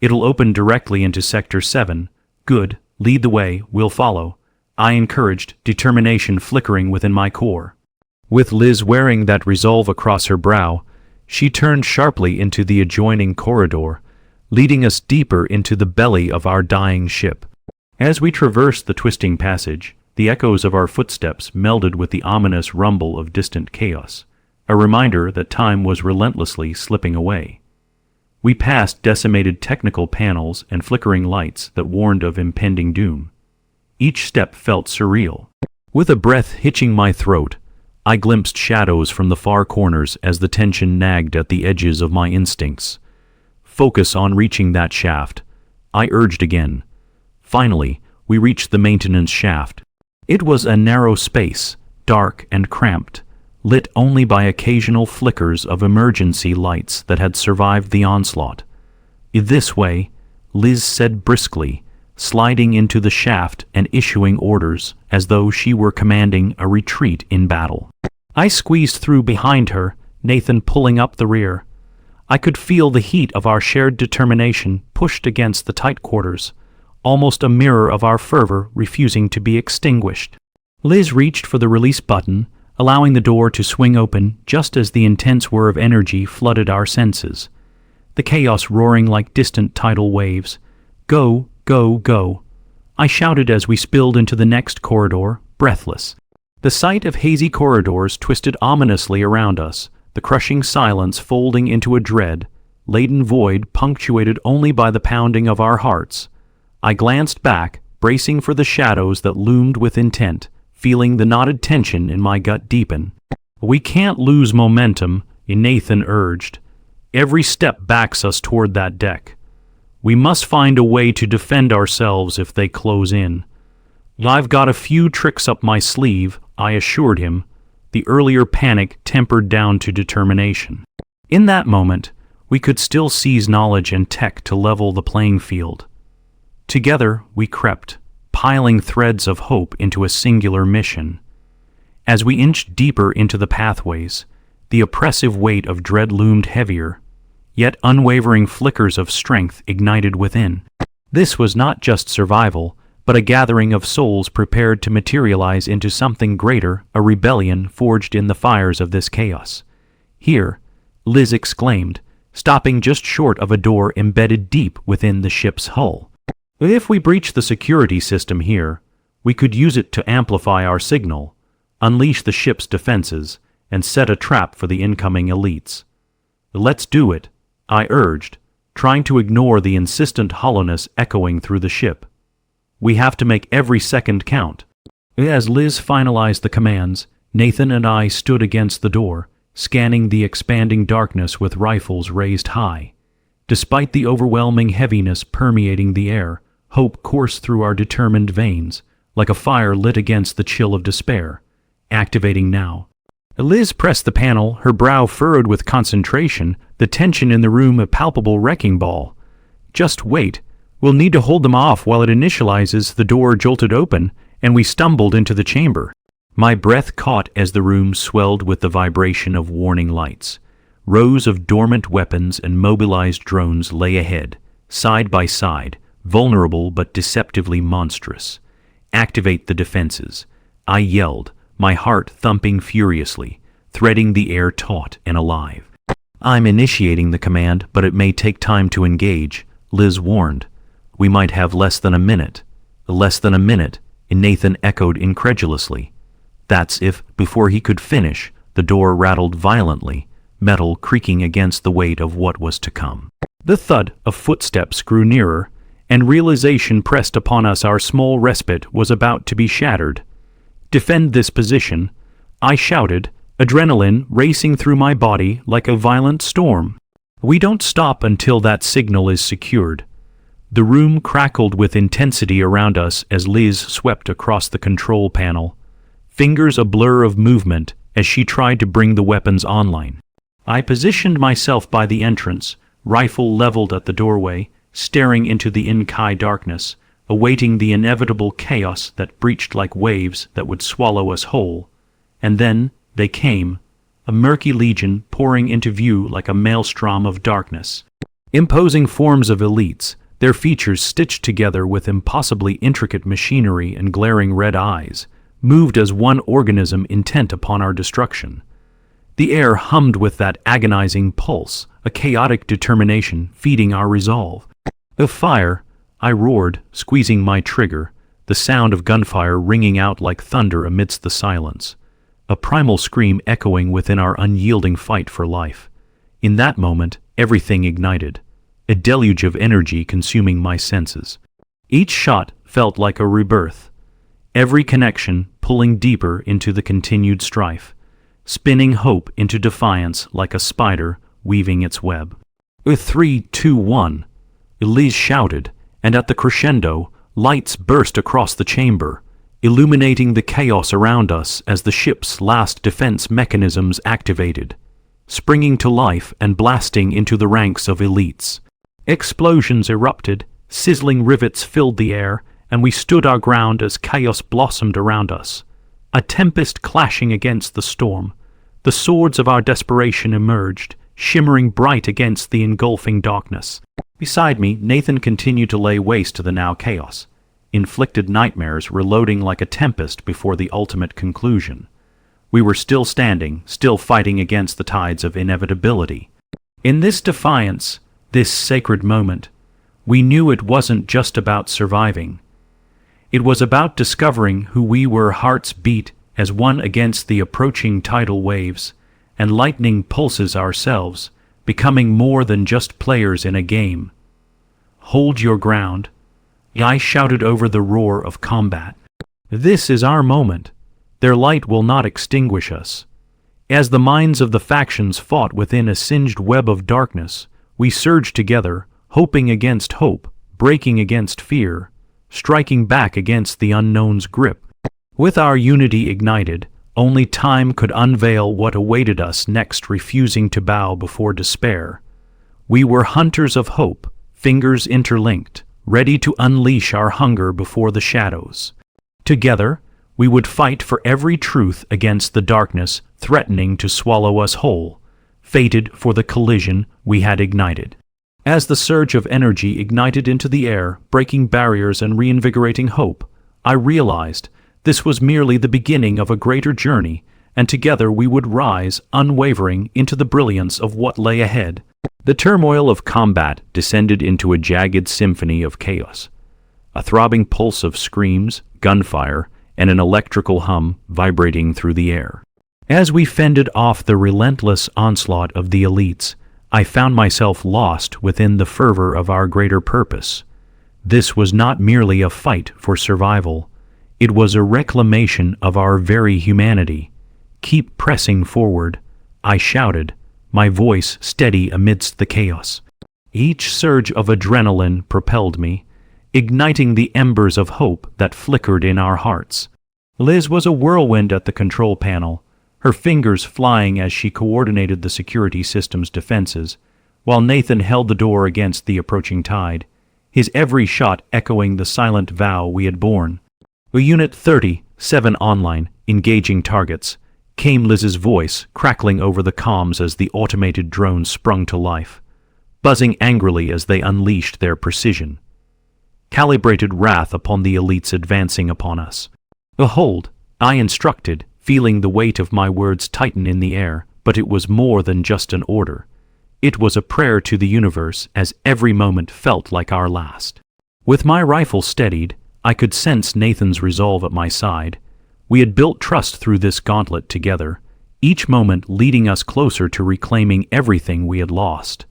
It'll open directly into Sector 7. "Good, lead the way, we'll follow," I encouraged, determination flickering within my core. With Liz wearing that resolve across her brow, she turned sharply into the adjoining corridor, leading us deeper into the belly of our dying ship. As we traversed the twisting passage, the echoes of our footsteps melded with the ominous rumble of distant chaos, a reminder that time was relentlessly slipping away. We passed decimated technical panels and flickering lights that warned of impending doom. Each step felt surreal. With a breath hitching my throat, I glimpsed shadows from the far corners as the tension nagged at the edges of my instincts. "Focus on reaching that shaft," I urged again. Finally, we reached the maintenance shaft. It was a narrow space, dark and cramped, lit only by occasional flickers of emergency lights that had survived the onslaught. "This way," Liz said briskly, sliding into the shaft and issuing orders as though she were commanding a retreat in battle. I squeezed through behind her, Nathan pulling up the rear. I could feel the heat of our shared determination pushed against the tight quarters, almost a mirror of our fervor refusing to be extinguished. Liz reached for the release button, allowing the door to swing open just as the intense whir of energy flooded our senses, the chaos roaring like distant tidal waves. "Go, go, go," I shouted as we spilled into the next corridor, breathless. The sight of hazy corridors twisted ominously around us, the crushing silence folding into a dread-laden void punctuated only by the pounding of our hearts. I glanced back, bracing for the shadows that loomed with intent, feeling the knotted tension in my gut deepen. "We can't lose momentum," Nathan urged. "Every step backs us toward that deck. We must find a way to defend ourselves if they close in." "I've got a few tricks up my sleeve," I assured him, the earlier panic tempered down to determination. In that moment, we could still seize knowledge and tech to level the playing field. Together we crept, piling threads of hope into a singular mission. As we inched deeper into the pathways, the oppressive weight of dread loomed heavier, yet unwavering flickers of strength ignited within. This was not just survival, but a gathering of souls prepared to materialize into something greater, a rebellion forged in the fires of this chaos. "Here," Liz exclaimed, stopping just short of a door embedded deep within the ship's hull. "If we breach the security system here, we could use it to amplify our signal, unleash the ship's defenses, and set a trap for the incoming elites." "Let's do it," I urged, trying to ignore the insistent hollowness echoing through the ship. We have to make every second count. As Liz finalized the commands, Nathan and I stood against the door, scanning the expanding darkness with rifles raised high. Despite the overwhelming heaviness permeating the air, hope coursed through our determined veins, like a fire lit against the chill of despair. Activating now. Liz pressed the panel, her brow furrowed with concentration, the tension in the room a palpable wrecking ball. Just wait. We'll need to hold them off while it initializes. The door jolted open, and we stumbled into the chamber. My breath caught as the room swelled with the vibration of warning lights. Rows of dormant weapons and mobilized drones lay ahead, side by side, vulnerable but deceptively monstrous. Activate the defenses. I yelled, my heart thumping furiously, threading the air taut and alive. I'm initiating the command, but it may take time to engage, Liz warned. We might have less than a minute. Less than a minute, and Nathan echoed incredulously. That's if, before he could finish, the door rattled violently, metal creaking against the weight of what was to come. The thud of footsteps grew nearer, and realization pressed upon us our small respite was about to be shattered. Defend this position, I shouted, adrenaline racing through my body like a violent storm. We don't stop until that signal is secured. The room crackled with intensity around us as Liz swept across the control panel, fingers a blur of movement as she tried to bring the weapons online. I positioned myself by the entrance, rifle leveled at the doorway, staring into the in-kai darkness, awaiting the inevitable chaos that breached like waves that would swallow us whole. And then they came, a murky legion pouring into view like a maelstrom of darkness. Imposing forms of elites, their features stitched together with impossibly intricate machinery and glaring red eyes, moved as one organism intent upon our destruction. The air hummed with that agonizing pulse, a chaotic determination feeding our resolve. Of fire, I roared, squeezing my trigger, the sound of gunfire ringing out like thunder amidst the silence, a primal scream echoing within our unyielding fight for life. In that moment, everything ignited, a deluge of energy consuming my senses. Each shot felt like a rebirth, every connection pulling deeper into the continued strife, spinning hope into defiance like a spider weaving its web. With 3, 2, 1, Elise shouted, and at the crescendo, lights burst across the chamber, illuminating the chaos around us as the ship's last defense mechanisms activated, springing to life and blasting into the ranks of elites. Explosions erupted, sizzling rivets filled the air, and we stood our ground as chaos blossomed around us. A tempest clashing against the storm, the swords of our desperation emerged, shimmering bright against the engulfing darkness. Beside me, Nathan continued to lay waste to the now chaos, inflicted nightmares reloading like a tempest before the ultimate conclusion. We were still standing, still fighting against the tides of inevitability. In this defiance, this sacred moment, we knew it wasn't just about surviving. It was about discovering who we were, hearts beat as one against the approaching tidal waves, and lightning pulses ourselves, becoming more than just players in a game. Hold your ground, I shouted over the roar of combat. This is our moment. Their light will not extinguish us. As the minds of the factions fought within a singed web of darkness, we surged together, hoping against hope, breaking against fear, striking back against the unknown's grip. With our unity ignited, only time could unveil what awaited us next, refusing to bow before despair. We were hunters of hope, fingers interlinked, ready to unleash our hunger before the shadows. Together, we would fight for every truth against the darkness threatening to swallow us whole, fated for the collision we had ignited. As the surge of energy ignited into the air, breaking barriers and reinvigorating hope, I realized this was merely the beginning of a greater journey, and together we would rise, unwavering, into the brilliance of what lay ahead. The turmoil of combat descended into a jagged symphony of chaos, a throbbing pulse of screams, gunfire, and an electrical hum vibrating through the air. As we fended off the relentless onslaught of the elites, I found myself lost within the fervor of our greater purpose. This was not merely a fight for survival. It was a reclamation of our very humanity. "Keep pressing forward," I shouted, my voice steady amidst the chaos. Each surge of adrenaline propelled me, igniting the embers of hope that flickered in our hearts. Liz was a whirlwind at the control panel, her fingers flying as she coordinated the security system's defenses, while Nathan held the door against the approaching tide, his every shot echoing the silent vow we had borne. "Unit 30, 7 online, engaging targets," came Liz's voice, crackling over the comms as the automated drones sprung to life, buzzing angrily as they unleashed their precision. Calibrated wrath upon the elites advancing upon us. "Behold," I instructed, feeling the weight of my words tighten in the air, but it was more than just an order. It was a prayer to the universe, as every moment felt like our last. With my rifle steadied, I could sense Nathan's resolve at my side. We had built trust through this gauntlet together, each moment leading us closer to reclaiming everything we had lost.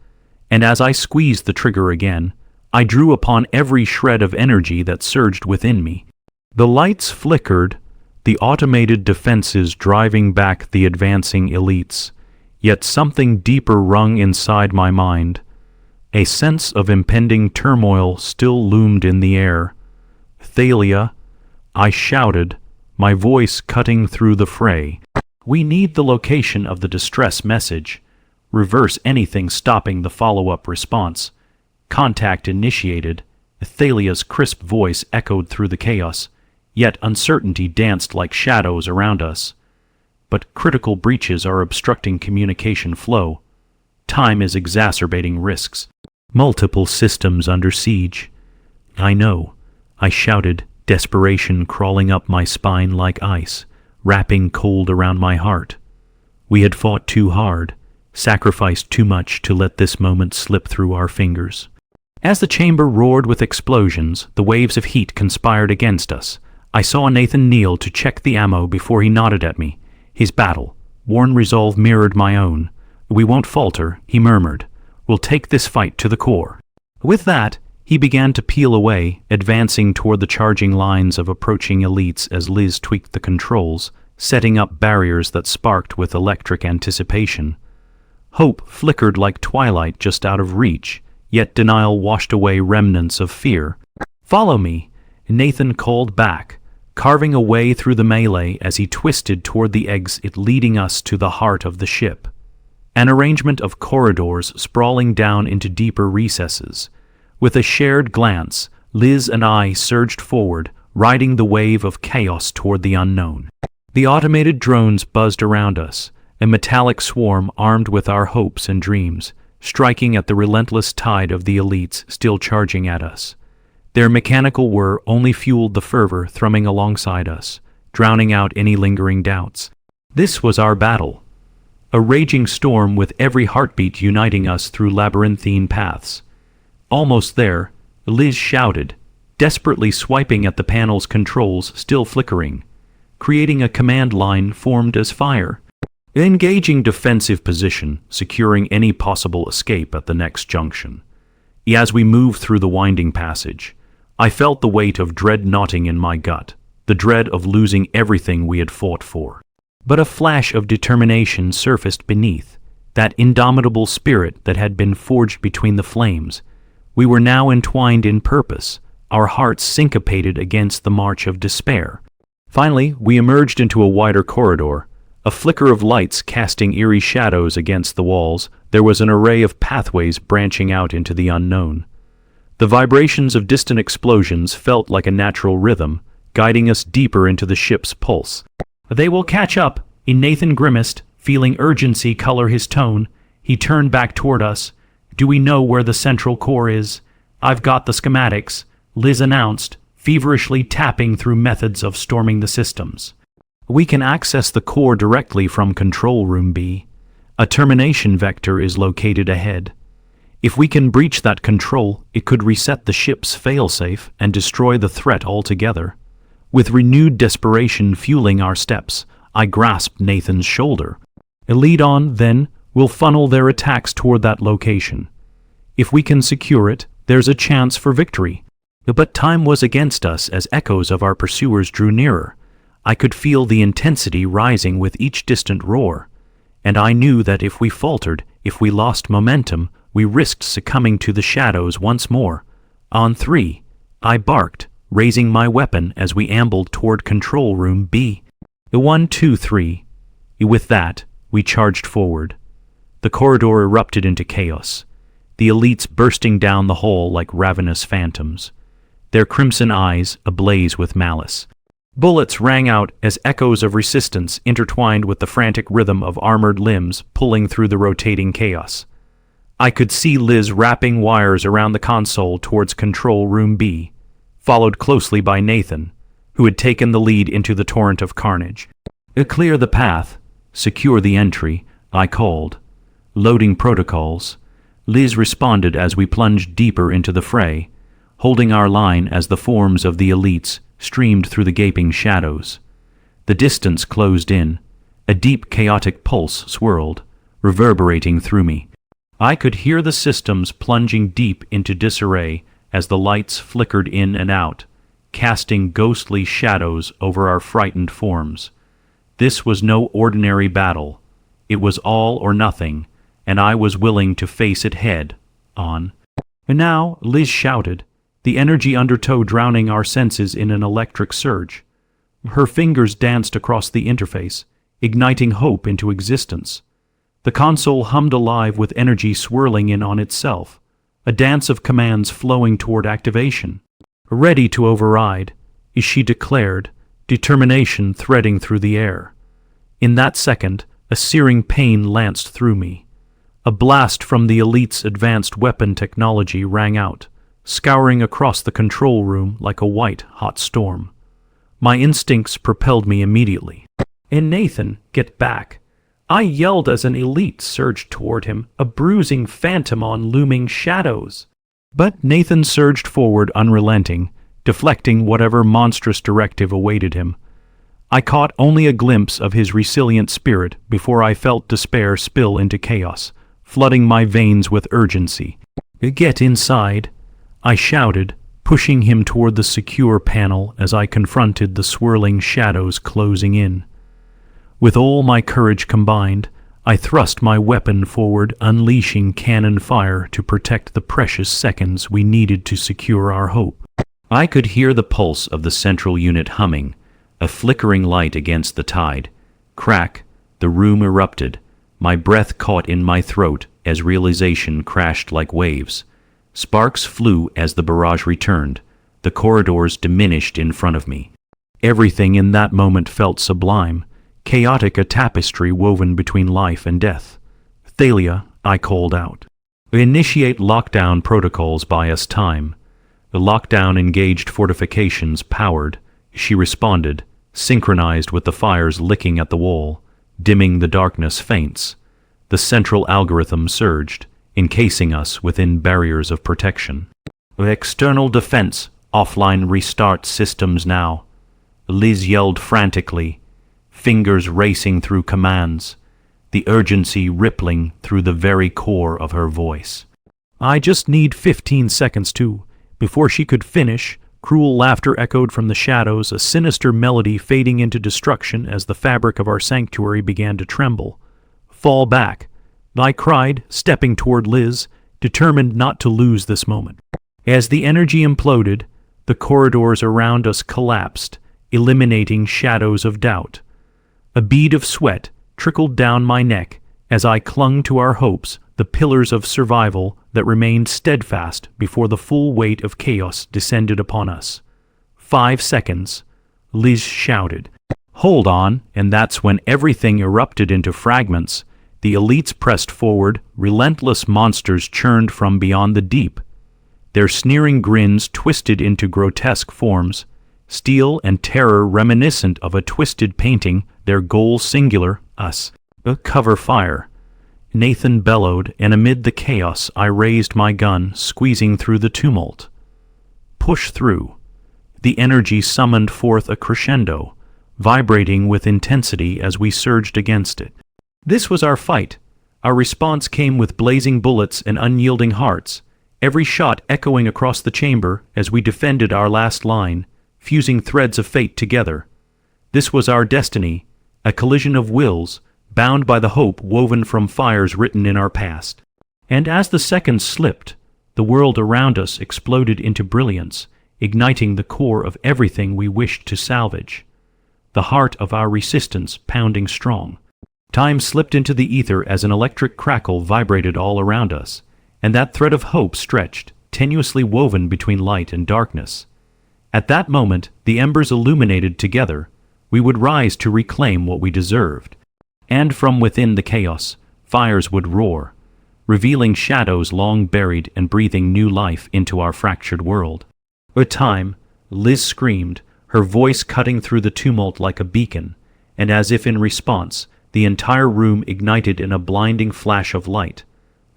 And as I squeezed the trigger again, I drew upon every shred of energy that surged within me. The lights flickered, the automated defenses driving back the advancing elites, yet something deeper rung inside my mind. A sense of impending turmoil still loomed in the air. "Thalia," I shouted, my voice cutting through the fray. "We need the location of the distress message. Reverse anything stopping the follow-up response. Contact initiated." Thalia's crisp voice echoed through the chaos, yet uncertainty danced like shadows around us. But critical breaches are obstructing communication flow. Time is exacerbating risks. Multiple systems under siege. "I know," I shouted, desperation crawling up my spine like ice, wrapping cold around my heart. We had fought too hard, sacrificed too much to let this moment slip through our fingers. As the chamber roared with explosions, the waves of heat conspired against us. I saw Nathan kneel to check the ammo before he nodded at me. His battle-worn resolve mirrored my own. "We won't falter," he murmured. "We'll take this fight to the core." With that, he began to peel away, advancing toward the charging lines of approaching elites as Liz tweaked the controls, setting up barriers that sparked with electric anticipation. Hope flickered like twilight just out of reach, yet denial washed away remnants of fear. "Follow me," Nathan called back, carving a way through the melee as he twisted toward the exit leading us to the heart of the ship. An arrangement of corridors sprawling down into deeper recesses. With a shared glance, Liz and I surged forward, riding the wave of chaos toward the unknown. The automated drones buzzed around us, a metallic swarm armed with our hopes and dreams, striking at the relentless tide of the elites still charging at us. Their mechanical whir only fueled the fervor thrumming alongside us, drowning out any lingering doubts. This was our battle. A raging storm with every heartbeat uniting us through labyrinthine paths. Almost there, Liz shouted, desperately swiping at the panel's controls still flickering, creating a command line formed as fire. Engaging defensive position, securing any possible escape at the next junction. As we moved through the winding passage, I felt the weight of dread knotting in my gut, the dread of losing everything we had fought for. But a flash of determination surfaced beneath, that indomitable spirit that had been forged between the flames. We were now entwined in purpose, our hearts syncopated against the march of despair. Finally, we emerged into a wider corridor, a flicker of lights casting eerie shadows against the walls. There was an array of pathways branching out into the unknown. The vibrations of distant explosions felt like a natural rhythm, guiding us deeper into the ship's pulse. "They will catch up," Nathan grimaced, feeling urgency color his tone. He turned back toward us. "Do we know where the central core is?" "I've got the schematics," Liz announced, feverishly tapping through methods of storming the systems. "We can access the core directly from Control Room B. A termination vector is located ahead. If we can breach that control, it could reset the ship's failsafe and destroy the threat altogether." With renewed desperation fueling our steps, I grasped Nathan's shoulder. "Lead on, then. will funnel their attacks toward that location. If we can secure it, there's a chance for victory. But time was against us as echoes of our pursuers drew nearer. I could feel the intensity rising with each distant roar, and I knew that if we faltered, if we lost momentum, we risked succumbing to the shadows once more. On 3, I barked, raising my weapon as we ambled toward Control Room B. 1, 2, 3. With that, we charged forward. The corridor erupted into chaos, the elites bursting down the hall like ravenous phantoms, their crimson eyes ablaze with malice. Bullets rang out as echoes of resistance intertwined with the frantic rhythm of armored limbs pulling through the rotating chaos. I could see Liz wrapping wires around the console towards Control Room B, followed closely by Nathan, who had taken the lead into the torrent of carnage. Clear the path, secure the entry, I called. Loading protocols. Liz responded as we plunged deeper into the fray, holding our line as the forms of the elites streamed through the gaping shadows. The distance closed in. A deep chaotic pulse swirled, reverberating through me. I could hear the systems plunging deep into disarray as the lights flickered in and out, casting ghostly shadows over our frightened forms. This was no ordinary battle. It was all or nothing, and I was willing to face it head on. And now, Liz shouted, the energy undertow drowning our senses in an electric surge. Her fingers danced across the interface, igniting hope into existence. The console hummed alive with energy swirling in on itself, a dance of commands flowing toward activation. Ready to override, she declared, determination threading through the air. In that second, a searing pain lanced through me. A blast from the elite's advanced weapon technology rang out, scouring across the control room like a white, hot storm. My instincts propelled me immediately. And Nathan, get back. I yelled as an elite surged toward him, a bruising phantom on looming shadows. But Nathan surged forward unrelenting, deflecting whatever monstrous directive awaited him. I caught only a glimpse of his resilient spirit before I felt despair spill into chaos, flooding my veins with urgency. Get inside, I shouted, pushing him toward the secure panel as I confronted the swirling shadows closing in. With all my courage combined, I thrust my weapon forward, unleashing cannon fire to protect the precious seconds we needed to secure our hope. I could hear the pulse of the central unit humming, a flickering light against the tide. Crack, the room erupted. My breath caught in my throat as realization crashed like waves. Sparks flew as the barrage returned. The corridors diminished in front of me. Everything in that moment felt sublime, chaotic, a tapestry woven between life and death. Thalia, I called out. Initiate lockdown protocols by us time. The lockdown engaged fortifications powered, she responded, synchronized with the fires licking at the wall, dimming the darkness faints. The central algorithm surged, encasing us within barriers of protection. External defense, offline restart systems now. Liz yelled frantically, fingers racing through commands, the urgency rippling through the very core of her voice. I just need 15 seconds to. Before she could finish, cruel laughter echoed from the shadows, a sinister melody fading into destruction as the fabric of our sanctuary began to tremble. Fall back, I cried, stepping toward Liz, determined not to lose this moment. As the energy imploded, the corridors around us collapsed, eliminating shadows of doubt. A bead of sweat trickled down my neck as I clung to our hopes, the pillars of survival that remained steadfast before the full weight of chaos descended upon us. 5 seconds, Liz shouted. Hold on, and that's when everything erupted into fragments. The elites pressed forward, relentless monsters churned from beyond the deep. Their sneering grins twisted into grotesque forms, steel and terror reminiscent of a twisted painting, their goal singular, us. Cover fire. Nathan bellowed, and amid the chaos I raised my gun, squeezing through the tumult. Push through. The energy summoned forth a crescendo, vibrating with intensity as we surged against it. This was our fight, Our response came with blazing bullets and unyielding hearts, every shot echoing across the chamber as we defended our last line, fusing threads of fate together. This was our destiny, a collision of wills, bound by the hope woven from fires written in our past. And as the seconds slipped, the world around us exploded into brilliance, igniting the core of everything we wished to salvage. The heart of our resistance pounding strong. Time slipped into the ether as an electric crackle vibrated all around us, and that thread of hope stretched, tenuously woven between light and darkness. At that moment, the embers illuminated together. We would rise to reclaim what we deserved. And from within the chaos, fires would roar, revealing shadows long buried and breathing new life into our fractured world. At time, Liz screamed, her voice cutting through the tumult like a beacon, and as if in response, the entire room ignited in a blinding flash of light,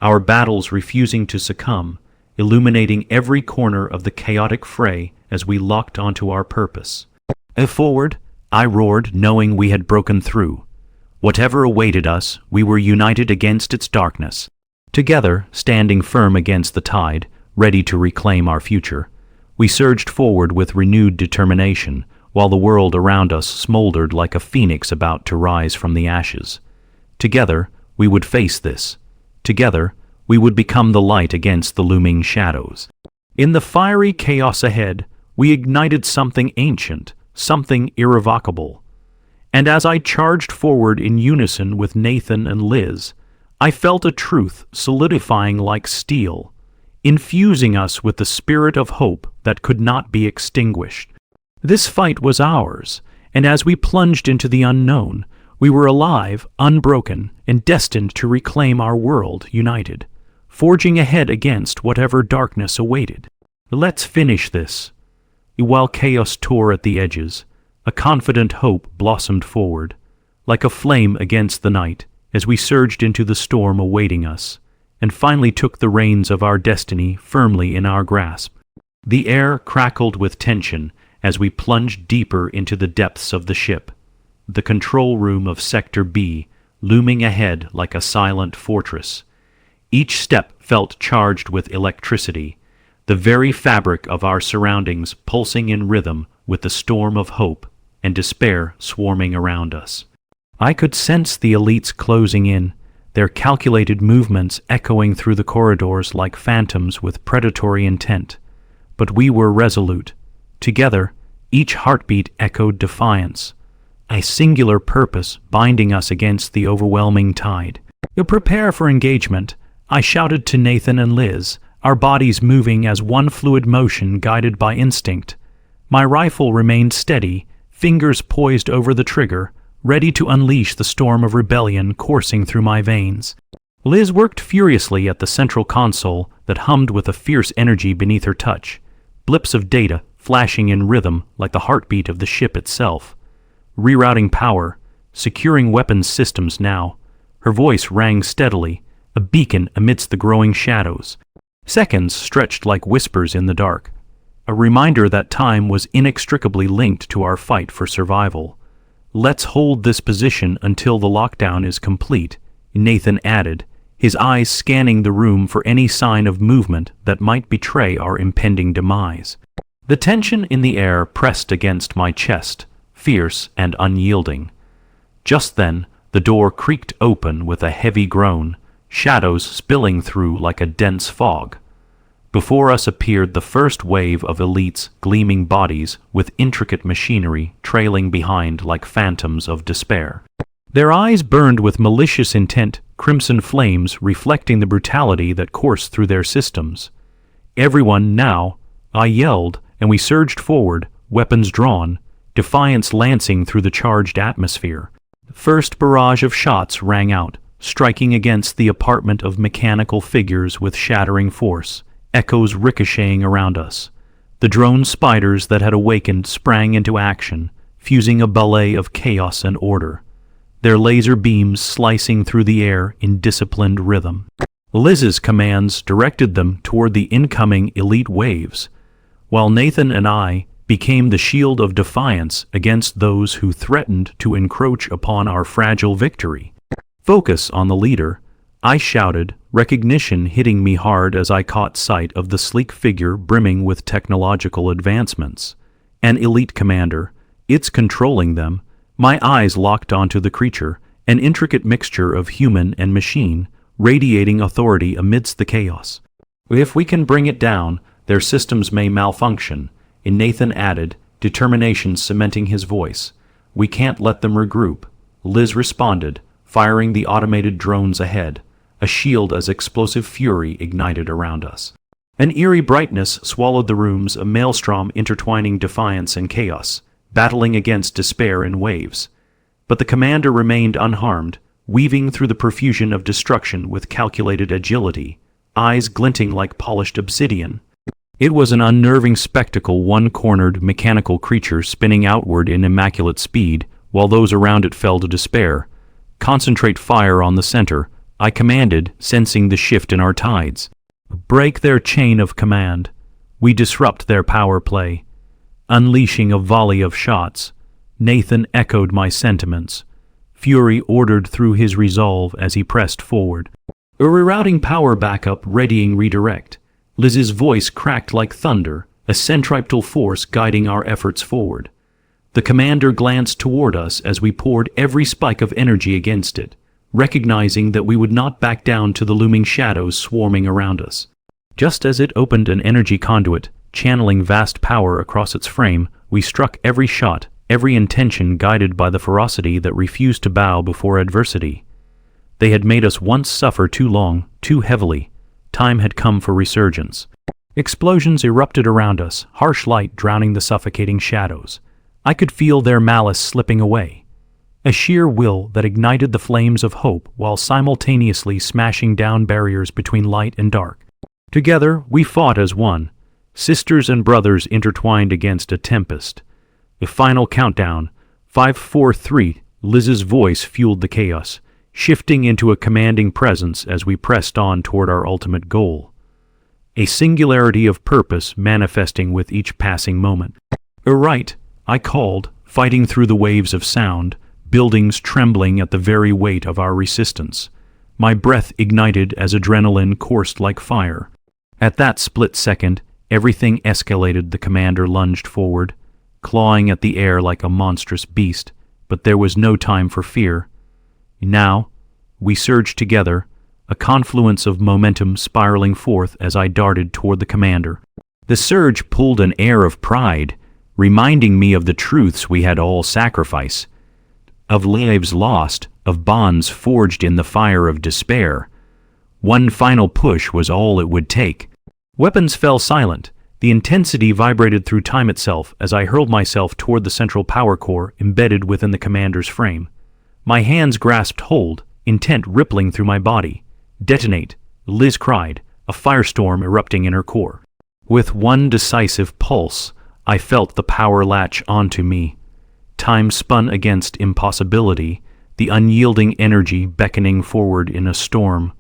our battles refusing to succumb, illuminating every corner of the chaotic fray as we locked onto our purpose. Forward, I roared, knowing we had broken through. Whatever awaited us, we were united against its darkness. Together, standing firm against the tide, ready to reclaim our future, we surged forward with renewed determination, while the world around us smoldered like a phoenix about to rise from the ashes. Together, we would face this. Together, we would become the light against the looming shadows. In the fiery chaos ahead, we ignited something ancient, something irrevocable. And as I charged forward in unison with Nathan and Liz, I felt a truth solidifying like steel, infusing us with the spirit of hope that could not be extinguished. This fight was ours, and as we plunged into the unknown, we were alive, unbroken, and destined to reclaim our world united, forging ahead against whatever darkness awaited. Let's finish this. While chaos tore at the edges, a confident hope blossomed forward, like a flame against the night, as we surged into the storm awaiting us, and finally took the reins of our destiny firmly in our grasp. The air crackled with tension as we plunged deeper into the depths of the ship, the control room of Sector B looming ahead like a silent fortress. Each step felt charged with electricity, the very fabric of our surroundings pulsing in rhythm with the storm of hope and despair swarming around us. I could sense the elites closing in, their calculated movements echoing through the corridors like phantoms with predatory intent. But we were resolute. Together, each heartbeat echoed defiance, a singular purpose binding us against the overwhelming tide. "You prepare for engagement," I shouted to Nathan and Liz, our bodies moving as one fluid motion guided by instinct. My rifle remained steady, fingers poised over the trigger, ready to unleash the storm of rebellion coursing through my veins. Liz worked furiously at the central console that hummed with a fierce energy beneath her touch, blips of data flashing in rhythm like the heartbeat of the ship itself. Rerouting power, securing weapons systems now. Her voice rang steadily, a beacon amidst the growing shadows. Seconds stretched like whispers in the dark, a reminder that time was inextricably linked to our fight for survival. "Let's hold this position until the lockdown is complete," Nathan added, his eyes scanning the room for any sign of movement that might betray our impending demise. The tension in the air pressed against my chest, fierce and unyielding. Just then, the door creaked open with a heavy groan, shadows spilling through like a dense fog. Before us appeared the first wave of elites' gleaming bodies with intricate machinery trailing behind like phantoms of despair. Their eyes burned with malicious intent, crimson flames reflecting the brutality that coursed through their systems. "Everyone now!" I yelled, and we surged forward, weapons drawn, defiance lancing through the charged atmosphere. The first barrage of shots rang out, striking against the apartment of mechanical figures with shattering force, echoes ricocheting around us. The drone spiders that had awakened sprang into action, fusing a ballet of chaos and order, their laser beams slicing through the air in disciplined rhythm. Liz's commands directed them toward the incoming elite waves, while Nathan and I became the shield of defiance against those who threatened to encroach upon our fragile victory. "Focus on the leader," I shouted, recognition hitting me hard as I caught sight of the sleek figure brimming with technological advancements. An elite commander. It's controlling them. My eyes locked onto the creature, an intricate mixture of human and machine, radiating authority amidst the chaos. If we can bring it down, their systems may malfunction, Nathan added, determination cementing his voice. We can't let them regroup. Liz responded, firing the automated drones ahead, a shield as explosive fury ignited around us. An eerie brightness swallowed the rooms, a maelstrom intertwining defiance and chaos, battling against despair in waves. But the commander remained unharmed, weaving through the profusion of destruction with calculated agility, eyes glinting like polished obsidian. It was an unnerving spectacle, one-cornered, mechanical creature spinning outward in immaculate speed, while those around it fell to despair. Concentrate fire on the center, I commanded, sensing the shift in our tides. Break their chain of command. We disrupt their power play. Unleashing a volley of shots, Nathan echoed my sentiments. Fury ordered through his resolve as he pressed forward. A rerouting power backup, readying redirect. Liz's voice cracked like thunder, a centripetal force guiding our efforts forward. The commander glanced toward us as we poured every spike of energy against it, recognizing that we would not back down to the looming shadows swarming around us. Just as it opened an energy conduit, channeling vast power across its frame, we struck every shot, every intention guided by the ferocity that refused to bow before adversity. They had made us once suffer too long, too heavily. Time had come for resurgence. Explosions erupted around us, harsh light drowning the suffocating shadows. I could feel their malice slipping away. A sheer will that ignited the flames of hope while simultaneously smashing down barriers between light and dark. Together, we fought as one, sisters and brothers intertwined against a tempest. The final countdown, 5, 4, 3, Liz's voice fueled the chaos, shifting into a commanding presence as we pressed on toward our ultimate goal. A singularity of purpose manifesting with each passing moment. Right, I called, fighting through the waves of sound, buildings trembling at the very weight of our resistance. My breath ignited as adrenaline coursed like fire. At that split second, everything escalated. The commander lunged forward, clawing at the air like a monstrous beast, but there was no time for fear. Now, we surged together, a confluence of momentum spiraling forth as I darted toward the commander. The surge pulled an air of pride, reminding me of the truths we had all sacrificed, of lives lost, of bonds forged in the fire of despair. One final push was all it would take. Weapons fell silent. The intensity vibrated through time itself as I hurled myself toward the central power core embedded within the commander's frame. My hands grasped hold, intent rippling through my body. Detonate, Liz cried, a firestorm erupting in her core. With one decisive pulse, I felt the power latch onto me. Time spun against impossibility, the unyielding energy beckoning forward in a storm.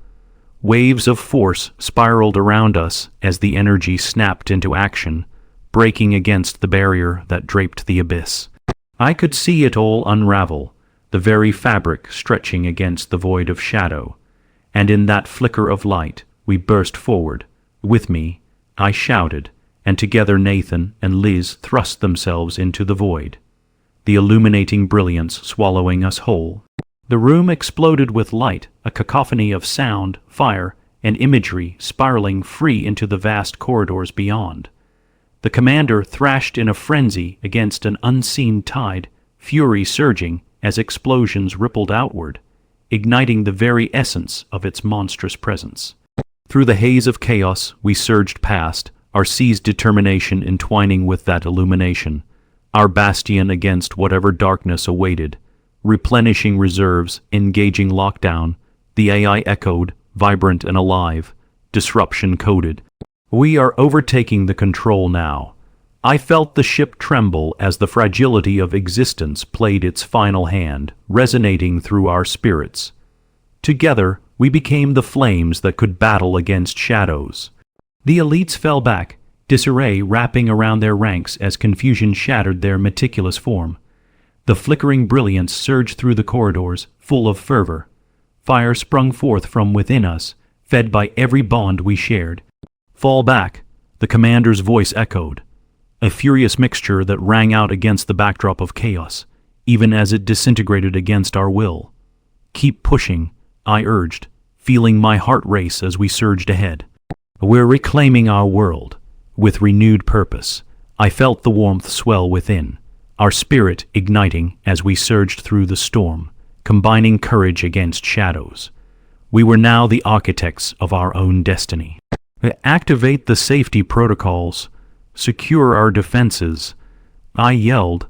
Waves of force spiraled around us as the energy snapped into action, breaking against the barrier that draped the abyss. I could see it all unravel, the very fabric stretching against the void of shadow, and in that flicker of light we burst forward. With me, I shouted, and together Nathan and Liz thrust themselves into the void, the illuminating brilliance swallowing us whole. The room exploded with light, a cacophony of sound, fire, and imagery spiraling free into the vast corridors beyond. The commander thrashed in a frenzy against an unseen tide, fury surging as explosions rippled outward, igniting the very essence of its monstrous presence. Through the haze of chaos we surged past, our seized determination entwining with that illumination, our bastion against whatever darkness awaited. Replenishing reserves, engaging lockdown, the AI echoed, vibrant and alive, disruption coded. We are overtaking the control now. I felt the ship tremble as the fragility of existence played its final hand, resonating through our spirits. Together, we became the flames that could battle against shadows. The elites fell back, disarray wrapping around their ranks as confusion shattered their meticulous form. The flickering brilliance surged through the corridors, full of fervor. Fire sprung forth from within us, fed by every bond we shared. "Fall back," the commander's voice echoed, a furious mixture that rang out against the backdrop of chaos, even as it disintegrated against our will. "Keep pushing," I urged, feeling my heart race as we surged ahead. "We're reclaiming our world, with renewed purpose." I felt the warmth swell within, our spirit igniting as we surged through the storm, combining courage against shadows. We were now the architects of our own destiny. "Activate the safety protocols. Secure our defenses," I yelled,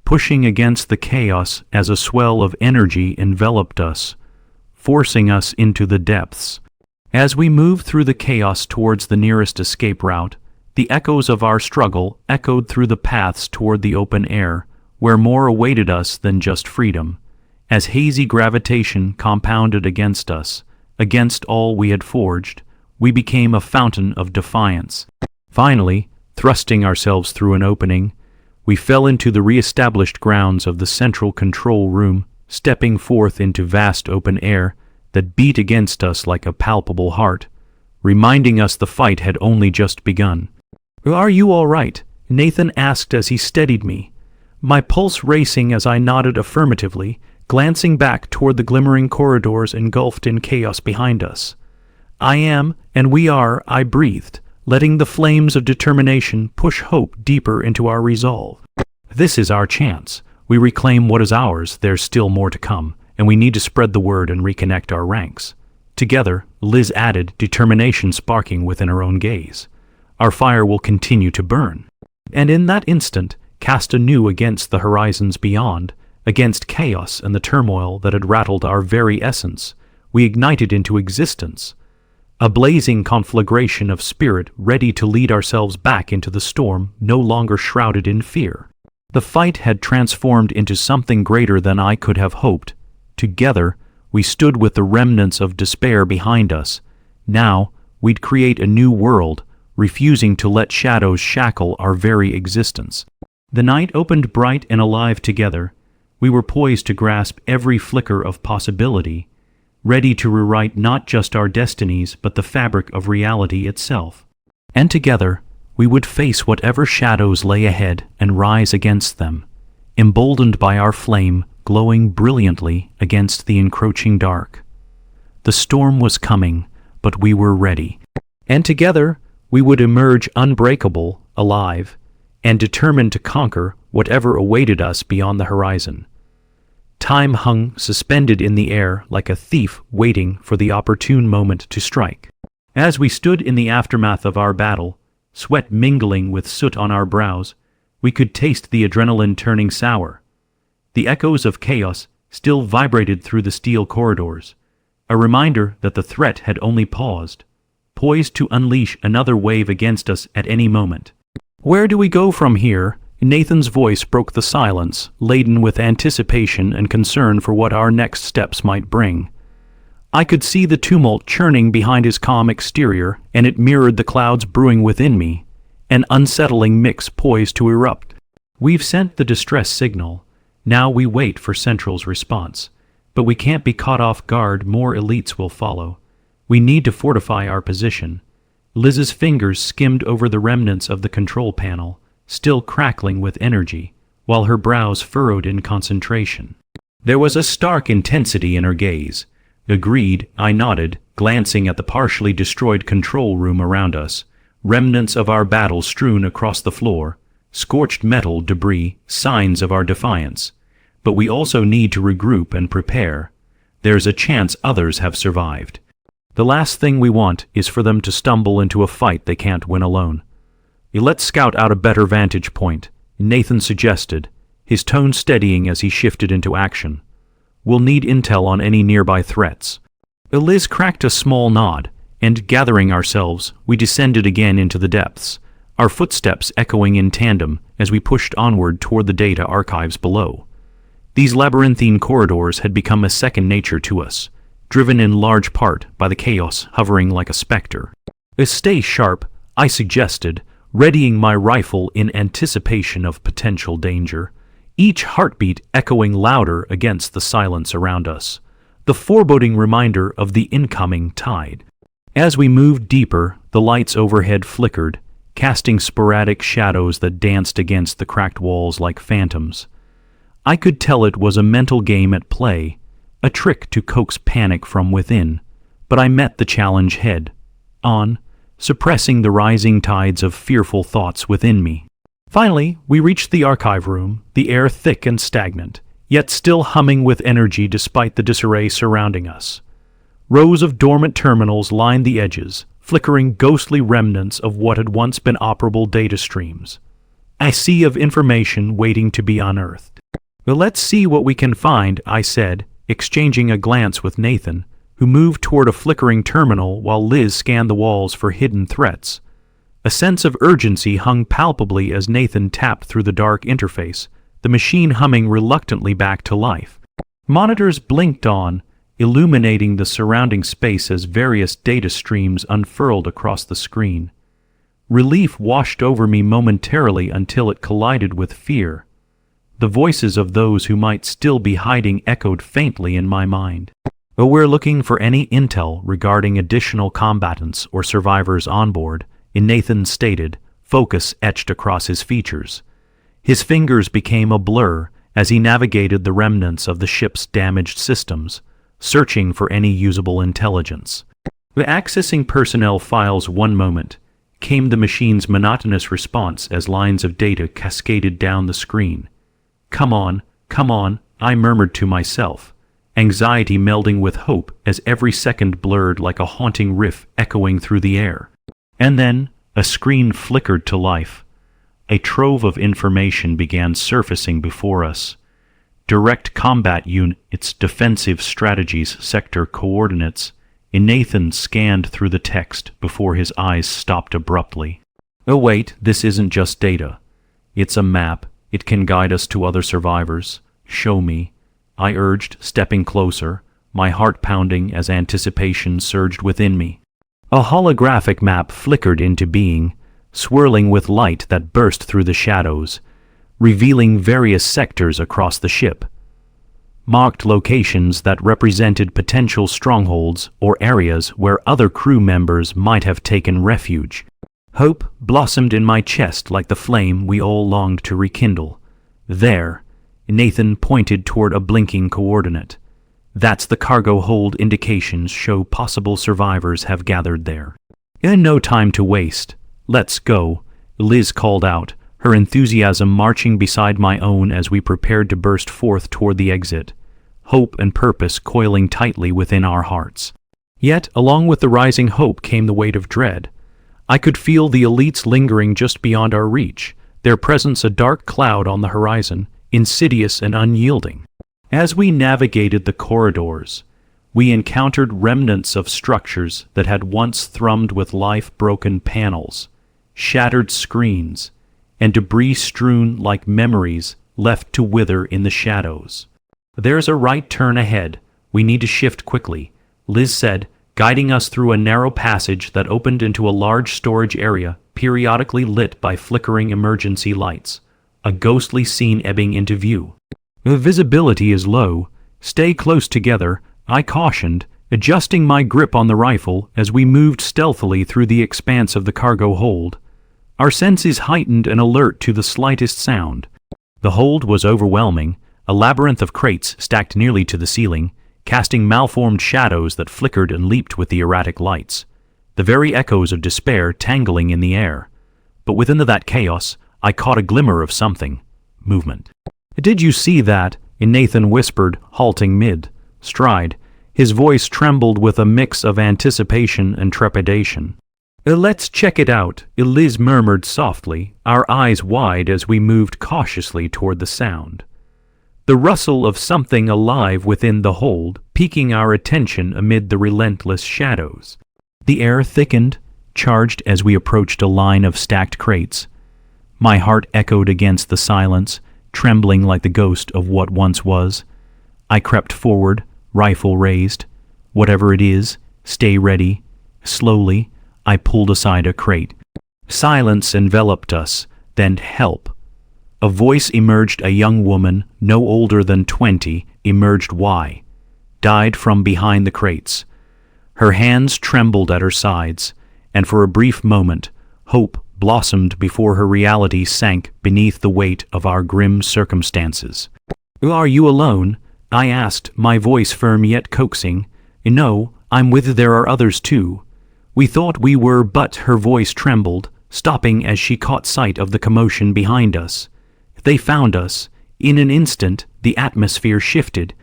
pushing against the chaos as a swell of energy enveloped us, forcing us into the depths. As we moved through the chaos towards the nearest escape route, the echoes of our struggle echoed through the paths toward the open air, where more awaited us than just freedom. As hazy gravitation compounded against us, against all we had forged, we became a fountain of defiance. Finally, thrusting ourselves through an opening, we fell into the re-established grounds of the central control room, stepping forth into vast open air that beat against us like a palpable heart, reminding us the fight had only just begun. "Are you all right?" Nathan asked as he steadied me, my pulse racing as I nodded affirmatively, glancing back toward the glimmering corridors engulfed in chaos behind us. "I am, and we are," I breathed, letting the flames of determination push hope deeper into our resolve. "This is our chance. We reclaim what is ours, there's still more to come, and we need to spread the word and reconnect our ranks." Together, Liz added, determination sparking within her own gaze. "Our fire will continue to burn." And in that instant, cast anew against the horizons beyond, against chaos and the turmoil that had rattled our very essence, we ignited into existence. A blazing conflagration of spirit ready to lead ourselves back into the storm, no longer shrouded in fear. The fight had transformed into something greater than I could have hoped. Together, we stood with the remnants of despair behind us. Now, we'd create a new world, refusing to let shadows shackle our very existence. The night opened bright and alive together. We were poised to grasp every flicker of possibility, ready to rewrite not just our destinies but the fabric of reality itself. And together, we would face whatever shadows lay ahead and rise against them, emboldened by our flame glowing brilliantly against the encroaching dark. The storm was coming, but we were ready. And together, we would emerge unbreakable, alive, and determined to conquer whatever awaited us beyond the horizon. Time hung suspended in the air like a thief waiting for the opportune moment to strike. As we stood in the aftermath of our battle, sweat mingling with soot on our brows, we could taste the adrenaline turning sour. The echoes of chaos still vibrated through the steel corridors, a reminder that the threat had only paused, poised to unleash another wave against us at any moment. "Where do we go from here?" Nathan's voice broke the silence, laden with anticipation and concern for what our next steps might bring. I could see the tumult churning behind his calm exterior, and it mirrored the clouds brewing within me, an unsettling mix poised to erupt. "We've sent the distress signal. Now we wait for Central's response. But we can't be caught off guard, more elites will follow. We need to fortify our position." Liz's fingers skimmed over the remnants of the control panel, still crackling with energy, while her brows furrowed in concentration. There was a stark intensity in her gaze. "Agreed," I nodded, glancing at the partially destroyed control room around us, remnants of our battle strewn across the floor, scorched metal debris, signs of our defiance. But we also need to regroup and prepare. There's a chance others have survived. The last thing we want is for them to stumble into a fight they can't win alone. "Let's scout out a better vantage point," Nathan suggested, his tone steadying as he shifted into action. "We'll need intel on any nearby threats." Liz cracked a small nod, and gathering ourselves, we descended again into the depths, our footsteps echoing in tandem as we pushed onward toward the data archives below. These labyrinthine corridors had become a second nature to us, driven in large part by the chaos hovering like a specter. "Stay sharp," I suggested, readying my rifle in anticipation of potential danger, each heartbeat echoing louder against the silence around us. the foreboding reminder of the incoming tide. As we moved deeper, the lights overhead flickered, casting sporadic shadows that danced against the cracked walls like phantoms. I could tell it was a mental game at play, a trick to coax panic from within, but I met the challenge head on, suppressing the rising tides of fearful thoughts within me. Finally, we reached the archive room, the air thick and stagnant, yet still humming with energy despite the disarray surrounding us. Rows of dormant terminals lined the edges, flickering ghostly remnants of what had once been operable data streams. A sea of information waiting to be unearthed. "Well, let's see what we can find," I said, exchanging a glance with Nathan, who moved toward a flickering terminal while Liz scanned the walls for hidden threats. A sense of urgency hung palpably as Nathan tapped through the dark interface, the machine humming reluctantly back to life. Monitors blinked on, illuminating the surrounding space as various data streams unfurled across the screen. Relief washed over me momentarily until it collided with fear. The voices of those who might still be hiding echoed faintly in my mind. "Well, we're looking for any intel regarding additional combatants or survivors on board," Nathan stated, focus etched across his features. His fingers became a blur as he navigated the remnants of the ship's damaged systems, searching for any usable intelligence. Accessing personnel files one moment, came the machine's monotonous response as lines of data cascaded down the screen. Come on, I murmured to myself, anxiety melding with hope as every second blurred like a haunting riff echoing through the air. And then, a screen flickered to life. A trove of information began surfacing before us. Direct combat units, defensive strategies, sector coordinates. Nathan scanned through the text before his eyes stopped abruptly. "Oh wait, this isn't just data. It's a map. It can guide us to other survivors. Show me," I urged, stepping closer, my heart pounding as anticipation surged within me. A holographic map flickered into being, swirling with light that burst through the shadows, revealing various sectors across the ship. Marked locations that represented potential strongholds or areas where other crew members might have taken refuge. Hope blossomed in my chest like the flame we all longed to rekindle. "There," Nathan pointed toward a blinking coordinate. "That's the cargo hold indications show possible survivors have gathered there." No time to waste. "Let's go," Liz called out, her enthusiasm marching beside my own as we prepared to burst forth toward the exit, hope and purpose coiling tightly within our hearts. Yet, along with the rising hope came the weight of dread. I could feel the elites lingering just beyond our reach, their presence a dark cloud on the horizon, insidious and unyielding. As we navigated the corridors, we encountered remnants of structures that had once thrummed with life-broken panels, shattered screens, and debris strewn like memories left to wither in the shadows. "There's a right turn ahead. We need to shift quickly," Liz said, guiding us through a narrow passage that opened into a large storage area periodically lit by flickering emergency lights, a ghostly scene ebbing into view. "The visibility is low. Stay close together," I cautioned, adjusting my grip on the rifle as we moved stealthily through the expanse of the cargo hold, our senses heightened and alert to the slightest sound. The hold was overwhelming, a labyrinth of crates stacked nearly to the ceiling, casting malformed shadows that flickered and leaped with the erratic lights, the very echoes of despair tangling in the air. But within that chaos, I caught a glimmer of something. Movement. "Did you see that?" Nathan whispered, halting mid-stride. His voice trembled with a mix of anticipation and trepidation. "Let's check it out," Liz murmured softly, our eyes wide as we moved cautiously toward the sound. The rustle of something alive within the hold, piquing our attention amid the relentless shadows. The air thickened, charged as we approached a line of stacked crates. My heart echoed against the silence, trembling like the ghost of what once was. I crept forward, rifle raised. "Whatever it is, stay ready." Slowly, I pulled aside a crate. Silence enveloped us, then help. A voice emerged, a young woman, no older than 20, emerged. "Why?" died from behind the crates. Her hands trembled at her sides, and for a brief moment, hope blossomed before her reality sank beneath the weight of our grim circumstances. "Are you alone?" I asked, my voice firm yet coaxing. "No, I'm with there are others too." "We thought we were," but her voice trembled, stopping as she caught sight of the commotion behind us. "They found us." In an instant, the atmosphere shifted.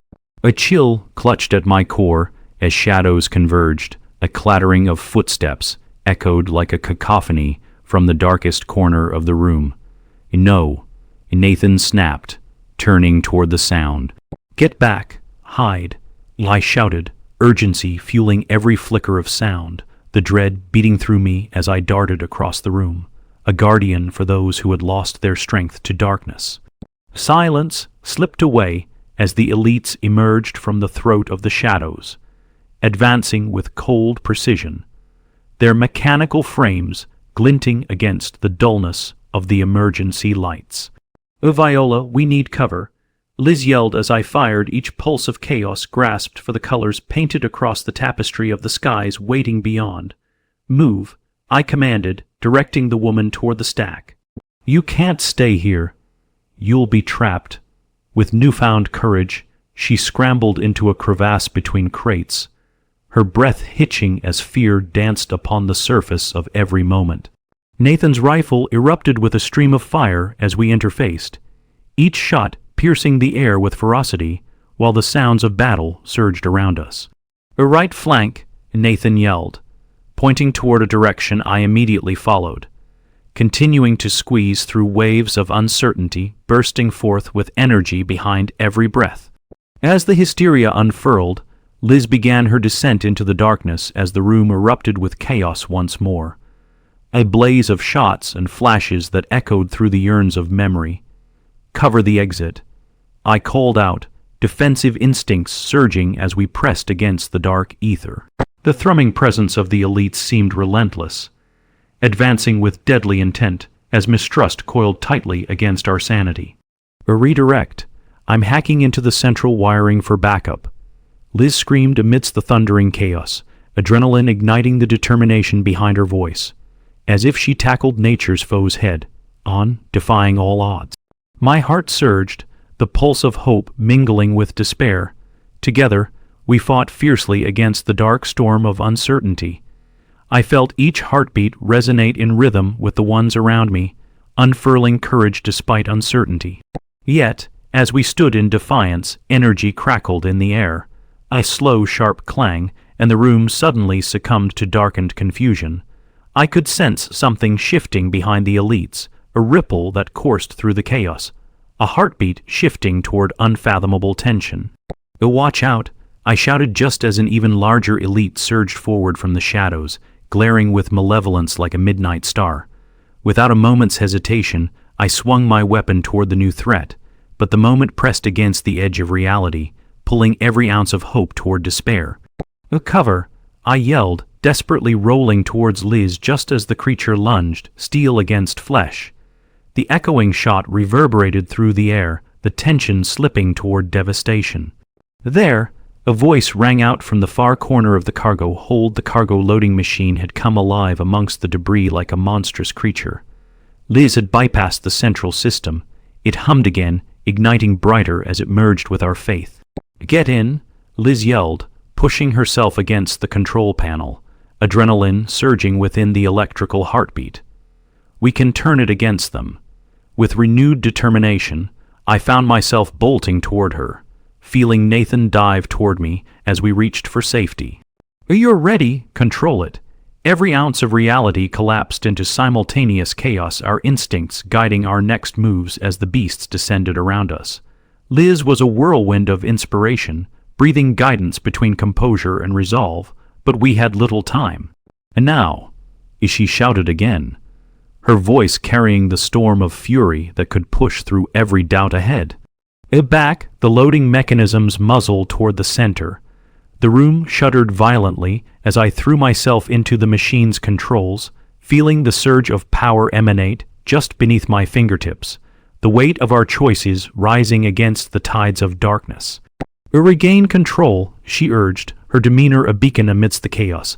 A chill clutched at my core as shadows converged. A clattering of footsteps echoed like a cacophony from the darkest corner of the room. "No," Nathan snapped, turning toward the sound. "Get back! Hide!" I shouted, urgency fueling every flicker of sound, the dread beating through me as I darted across the room, a guardian for those who had lost their strength to darkness. Silence slipped away as the elites emerged from the throat of the shadows, advancing with cold precision, their mechanical frames glinting against the dullness of the emergency lights. "Viola, we need cover," Liz yelled as I fired, each pulse of chaos grasped for the colors painted across the tapestry of the skies waiting beyond. "Move," I commanded, directing the woman toward the stack. "You can't stay here. You'll be trapped." With newfound courage, she scrambled into a crevasse between crates, her breath hitching as fear danced upon the surface of every moment. Nathan's rifle erupted with a stream of fire as we interfaced, each shot piercing the air with ferocity, while the sounds of battle surged around us. "A right flank," Nathan yelled, pointing toward a direction I immediately followed, continuing to squeeze through waves of uncertainty, bursting forth with energy behind every breath. As the hysteria unfurled, Liz began her descent into the darkness as the room erupted with chaos once more. A blaze of shots and flashes that echoed through the urns of memory. "Cover the exit," I called out, defensive instincts surging as we pressed against the dark ether. The thrumming presence of the elites seemed relentless, advancing with deadly intent as mistrust coiled tightly against our sanity. "A redirect. I'm hacking into the central wiring for backup," Liz screamed amidst the thundering chaos, adrenaline igniting the determination behind her voice, as if she tackled nature's foe's head, on, defying all odds. My heart surged, the pulse of hope mingling with despair. Together, we fought fiercely against the dark storm of uncertainty. I felt each heartbeat resonate in rhythm with the ones around me, unfurling courage despite uncertainty. Yet, as we stood in defiance, energy crackled in the air. A slow, sharp clang, and the room suddenly succumbed to darkened confusion. I could sense something shifting behind the elites, a ripple that coursed through the chaos, a heartbeat shifting toward unfathomable tension. "Watch out," I shouted just as an even larger elite surged forward from the shadows, glaring with malevolence like a midnight star. Without a moment's hesitation, I swung my weapon toward the new threat, but the moment pressed against the edge of reality, pulling every ounce of hope toward despair. "Cover," I yelled, desperately rolling towards Liz just as the creature lunged, steel against flesh. The echoing shot reverberated through the air, the tension slipping toward devastation. "There!" A voice rang out from the far corner of the cargo hold. The cargo loading machine had come alive amongst the debris like a monstrous creature. Liz had bypassed the central system. It hummed again, igniting brighter as it merged with our faith. "Get in," Liz yelled, pushing herself against the control panel, adrenaline surging within the electrical heartbeat. "We can turn it against them." With renewed determination, I found myself bolting toward her, feeling Nathan dive toward me as we reached for safety. "You're ready, control it." Every ounce of reality collapsed into simultaneous chaos, our instincts guiding our next moves as the beasts descended around us. Liz was a whirlwind of inspiration, breathing guidance between composure and resolve, but we had little time. "And now," she shouted again, her voice carrying the storm of fury that could push through every doubt ahead. Back, the loading mechanism's muzzle toward the center. The room shuddered violently as I threw myself into the machine's controls, feeling the surge of power emanate just beneath my fingertips, the weight of our choices rising against the tides of darkness. "Regain control," she urged, her demeanor a beacon amidst the chaos.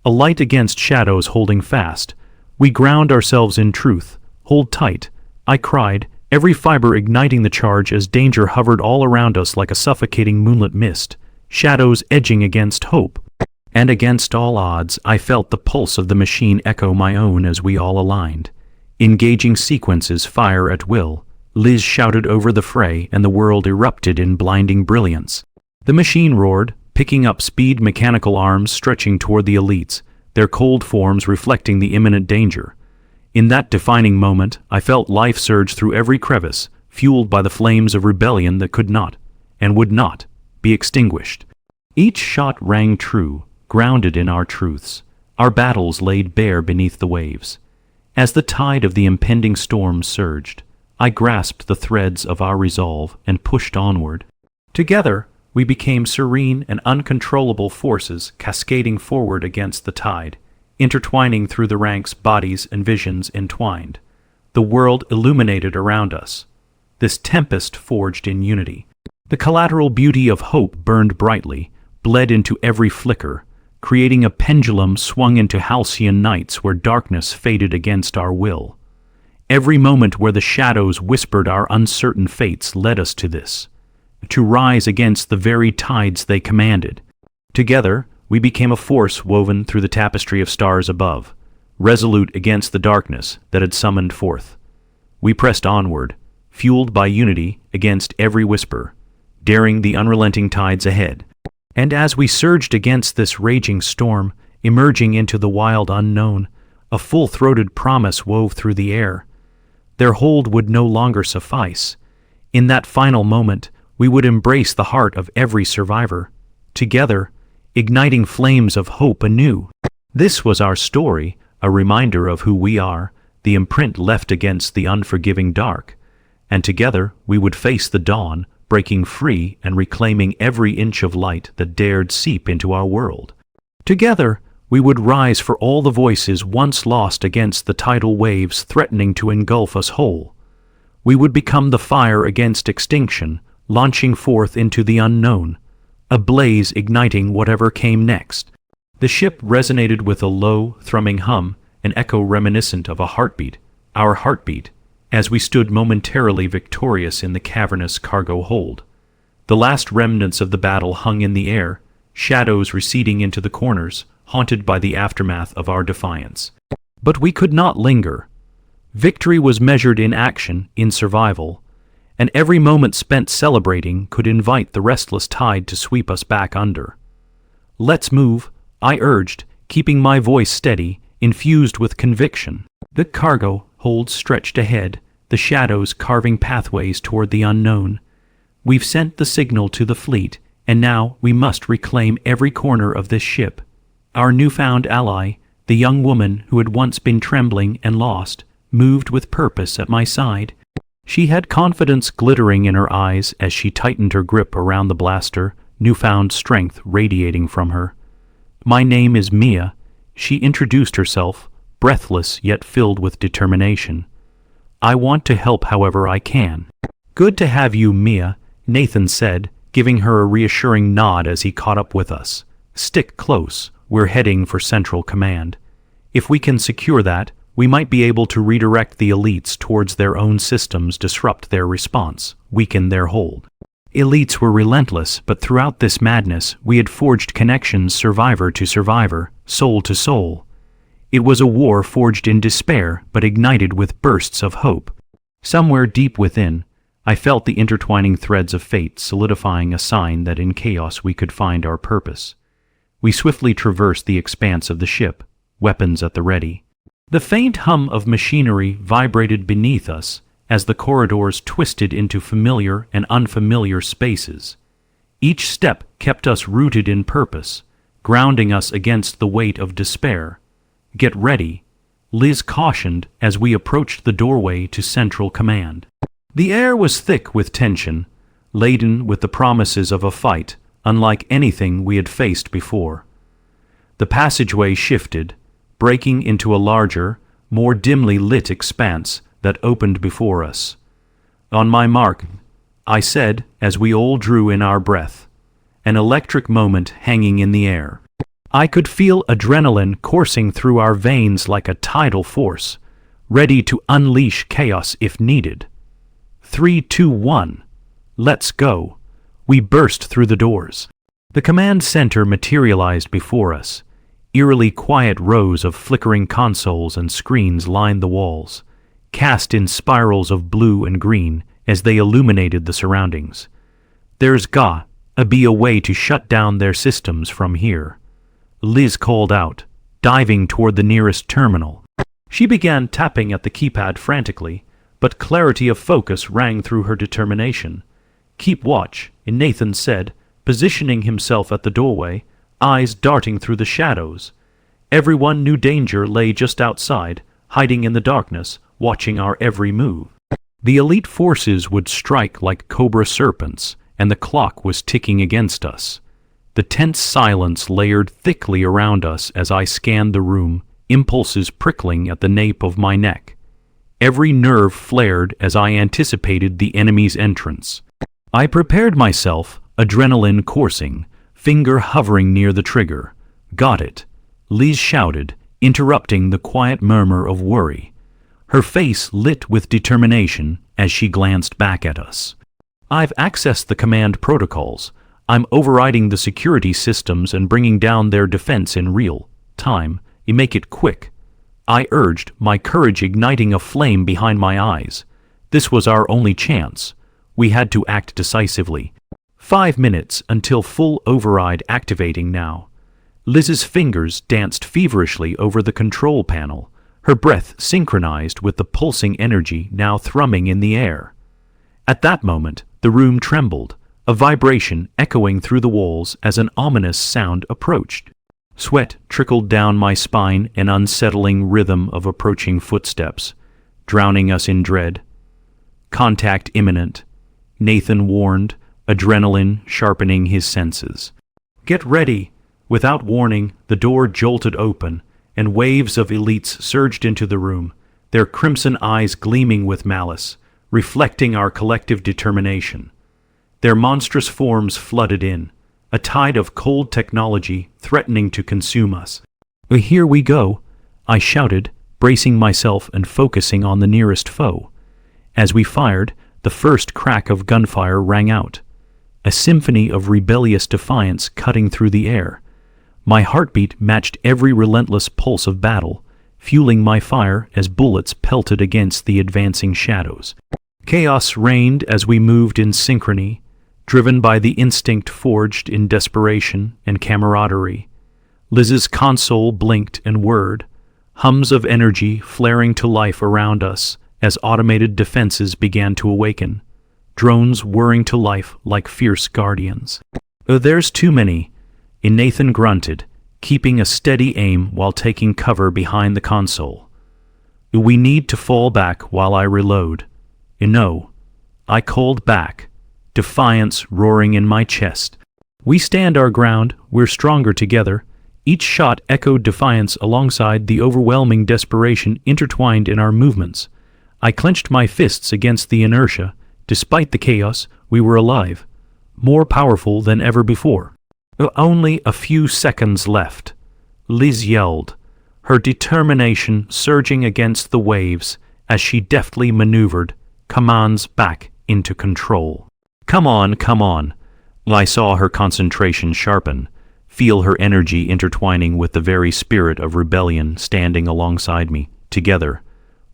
A light against shadows holding fast. "We ground ourselves in truth. Hold tight," I cried, every fiber igniting the charge as danger hovered all around us like a suffocating moonlit mist, shadows edging against hope. And against all odds, I felt the pulse of the machine echo my own as we all aligned. Engaging sequences fire at will. Liz shouted over the fray and the world erupted in blinding brilliance. The machine roared, picking up speed, mechanical arms stretching toward the elites, their cold forms reflecting the imminent danger. In that defining moment, I felt life surge through every crevice, fueled by the flames of rebellion that could not, and would not, be extinguished. Each shot rang true, grounded in our truths, our battles laid bare beneath the waves. As the tide of the impending storm surged, I grasped the threads of our resolve and pushed onward. Together, we became serene and uncontrollable forces cascading forward against the tide, intertwining through the ranks, bodies and visions entwined. The world illuminated around us. This tempest forged in unity. The collateral beauty of hope burned brightly, bled into every flicker, creating a pendulum swung into halcyon nights where darkness faded against our will. Every moment where the shadows whispered our uncertain fates led us to this, to rise against the very tides they commanded. Together, we became a force woven through the tapestry of stars above, resolute against the darkness that had summoned forth. We pressed onward, fueled by unity against every whisper, daring the unrelenting tides ahead. And as we surged against this raging storm, emerging into the wild unknown, a full-throated promise wove through the air. Their hold would no longer suffice. In that final moment, we would embrace the heart of every survivor, together, igniting flames of hope anew. This was our story, a reminder of who we are, the imprint left against the unforgiving dark. And together, we would face the dawn, breaking free and reclaiming every inch of light that dared seep into our world. Together, we would rise for all the voices once lost against the tidal waves threatening to engulf us whole. We would become the fire against extinction, launching forth into the unknown, a blaze igniting whatever came next. The ship resonated with a low, thrumming hum, an echo reminiscent of a heartbeat, our heartbeat, as we stood momentarily victorious in the cavernous cargo hold. The last remnants of the battle hung in the air, shadows receding into the corners, haunted by the aftermath of our defiance. But we could not linger. Victory was measured in action, in survival, and every moment spent celebrating could invite the restless tide to sweep us back under. "Let's move," I urged, keeping my voice steady, infused with conviction. The cargo hold stretched ahead, the shadows carving pathways toward the unknown. We've sent the signal to the fleet, and now we must reclaim every corner of this ship. Our newfound ally, the young woman who had once been trembling and lost, moved with purpose at my side. She had confidence glittering in her eyes as she tightened her grip around the blaster, newfound strength radiating from her. "My name is Mia," she introduced herself, breathless yet filled with determination. "I want to help however I can." "Good to have you, Mia," Nathan said, giving her a reassuring nod as he caught up with us. "Stick close. We're heading for Central Command. If we can secure that, we might be able to redirect the elites towards their own systems, disrupt their response, weaken their hold." Elites were relentless, but throughout this madness, we had forged connections survivor to survivor, soul to soul. It was a war forged in despair, but ignited with bursts of hope. Somewhere deep within, I felt the intertwining threads of fate solidifying a sign that in chaos we could find our purpose. We swiftly traversed the expanse of the ship, weapons at the ready. The faint hum of machinery vibrated beneath us as the corridors twisted into familiar and unfamiliar spaces. Each step kept us rooted in purpose, grounding us against the weight of despair. "Get ready," Liz cautioned as we approached the doorway to Central Command. The air was thick with tension, laden with the promises of a fight unlike anything we had faced before. The passageway shifted, breaking into a larger, more dimly lit expanse that opened before us. "On my mark," I said as we all drew in our breath. an electric moment hanging in the air. I could feel adrenaline coursing through our veins like a tidal force, ready to unleash chaos if needed. 3, 2, 1. Let's go. We burst through the doors. The command center materialized before us. Eerily quiet rows of flickering consoles and screens lined the walls, cast in spirals of blue and green as they illuminated the surroundings. There's gotta be a way to shut down their systems from here, Liz called out, diving toward the nearest terminal. She began tapping at the keypad frantically, but clarity of focus rang through her determination. "Keep watch," Nathan said, positioning himself at the doorway, eyes darting through the shadows. Everyone knew danger lay just outside, hiding in the darkness, watching our every move. The elite forces would strike like cobra serpents, and the clock was ticking against us. The tense silence layered thickly around us as I scanned the room, impulses prickling at the nape of my neck. Every nerve flared as I anticipated the enemy's entrance. I prepared myself, adrenaline coursing, finger hovering near the trigger. "Got it," Liz shouted, interrupting the quiet murmur of worry. Her face lit with determination as she glanced back at us. "I've accessed the command protocols. I'm overriding the security systems and bringing down their defense in real time. You make it quick," I urged, my courage igniting a flame behind my eyes. This was our only chance. We had to act decisively. 5 minutes until full override activating now. Liz's fingers danced feverishly over the control panel, her breath synchronized with the pulsing energy now thrumming in the air. At that moment, the room trembled, a vibration echoing through the walls as an ominous sound approached. Sweat trickled down my spine, an unsettling rhythm of approaching footsteps, drowning us in dread. "Contact imminent," Nathan warned, adrenaline sharpening his senses. "Get ready." Without warning, the door jolted open, and waves of elites surged into the room, their crimson eyes gleaming with malice, reflecting our collective determination. Their monstrous forms flooded in, a tide of cold technology threatening to consume us. "Here we go," I shouted, bracing myself and focusing on the nearest foe. As we fired, the first crack of gunfire rang out, a symphony of rebellious defiance cutting through the air. My heartbeat matched every relentless pulse of battle, fueling my fire as bullets pelted against the advancing shadows. Chaos reigned as we moved in synchrony, driven by the instinct forged in desperation and camaraderie. Liz's console blinked and whirred, hums of energy flaring to life around us as automated defenses began to awaken, drones whirring to life like fierce guardians. "There's too many," Nathan grunted, keeping a steady aim while taking cover behind the console. "We need to fall back while I reload." "No," I called back, defiance roaring in my chest. "We stand our ground, we're stronger together." Each shot echoed defiance alongside the overwhelming desperation intertwined in our movements. I clenched my fists against the inertia. Despite the chaos, we were alive, more powerful than ever before. "Only a few seconds left," Liz yelled, her determination surging against the waves as she deftly maneuvered commands back into control. Come on. I saw her concentration sharpen, feel her energy intertwining with the very spirit of rebellion standing alongside me. Together,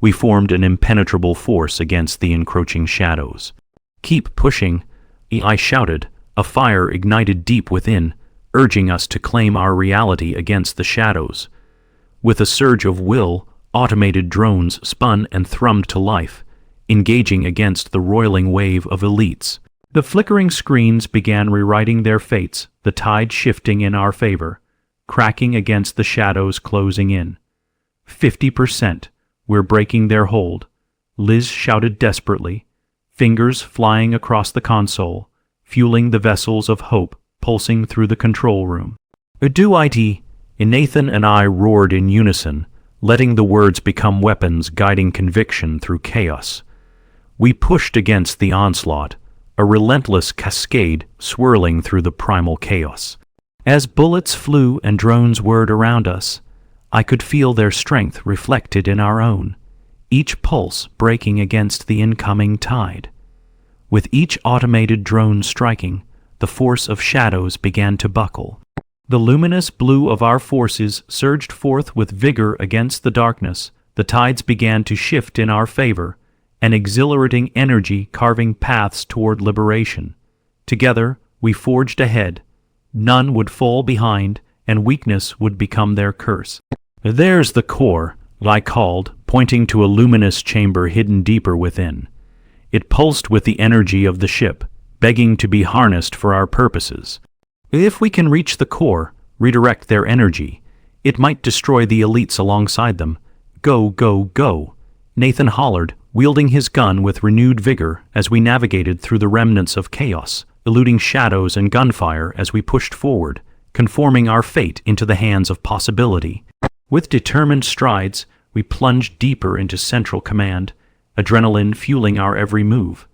we formed an impenetrable force against the encroaching shadows. "Keep pushing," I shouted, a fire ignited deep within, urging us to claim our reality against the shadows. With a surge of will, automated drones spun and thrummed to life, engaging against the roiling wave of elites. The flickering screens began rewriting their fates, the tide shifting in our favor, cracking against the shadows closing in. 50%. We're breaking their hold," Liz shouted desperately, fingers flying across the console, fueling the vessels of hope pulsing through the control room. "Do it!" Nathan and I roared in unison, letting the words become weapons guiding conviction through chaos. We pushed against the onslaught, a relentless cascade swirling through the primal chaos. As bullets flew and drones whirred around us, I could feel their strength reflected in our own, each pulse breaking against the incoming tide. With each automated drone striking, the force of shadows began to buckle. The luminous blue of our forces surged forth with vigor against the darkness. The tides began to shift in our favor, an exhilarating energy carving paths toward liberation. Together, we forged ahead. None would fall behind, and weakness would become their curse. "There's the core," I called, pointing to a luminous chamber hidden deeper within. It pulsed with the energy of the ship, begging to be harnessed for our purposes. If we can reach the core, redirect their energy, it might destroy the elites alongside them. "Go, go, go," Nathan hollered, wielding his gun with renewed vigor as we navigated through the remnants of chaos, eluding shadows and gunfire as we pushed forward, conforming our fate into the hands of possibility. With determined strides, we plunged deeper into Central Command, adrenaline fueling our every move.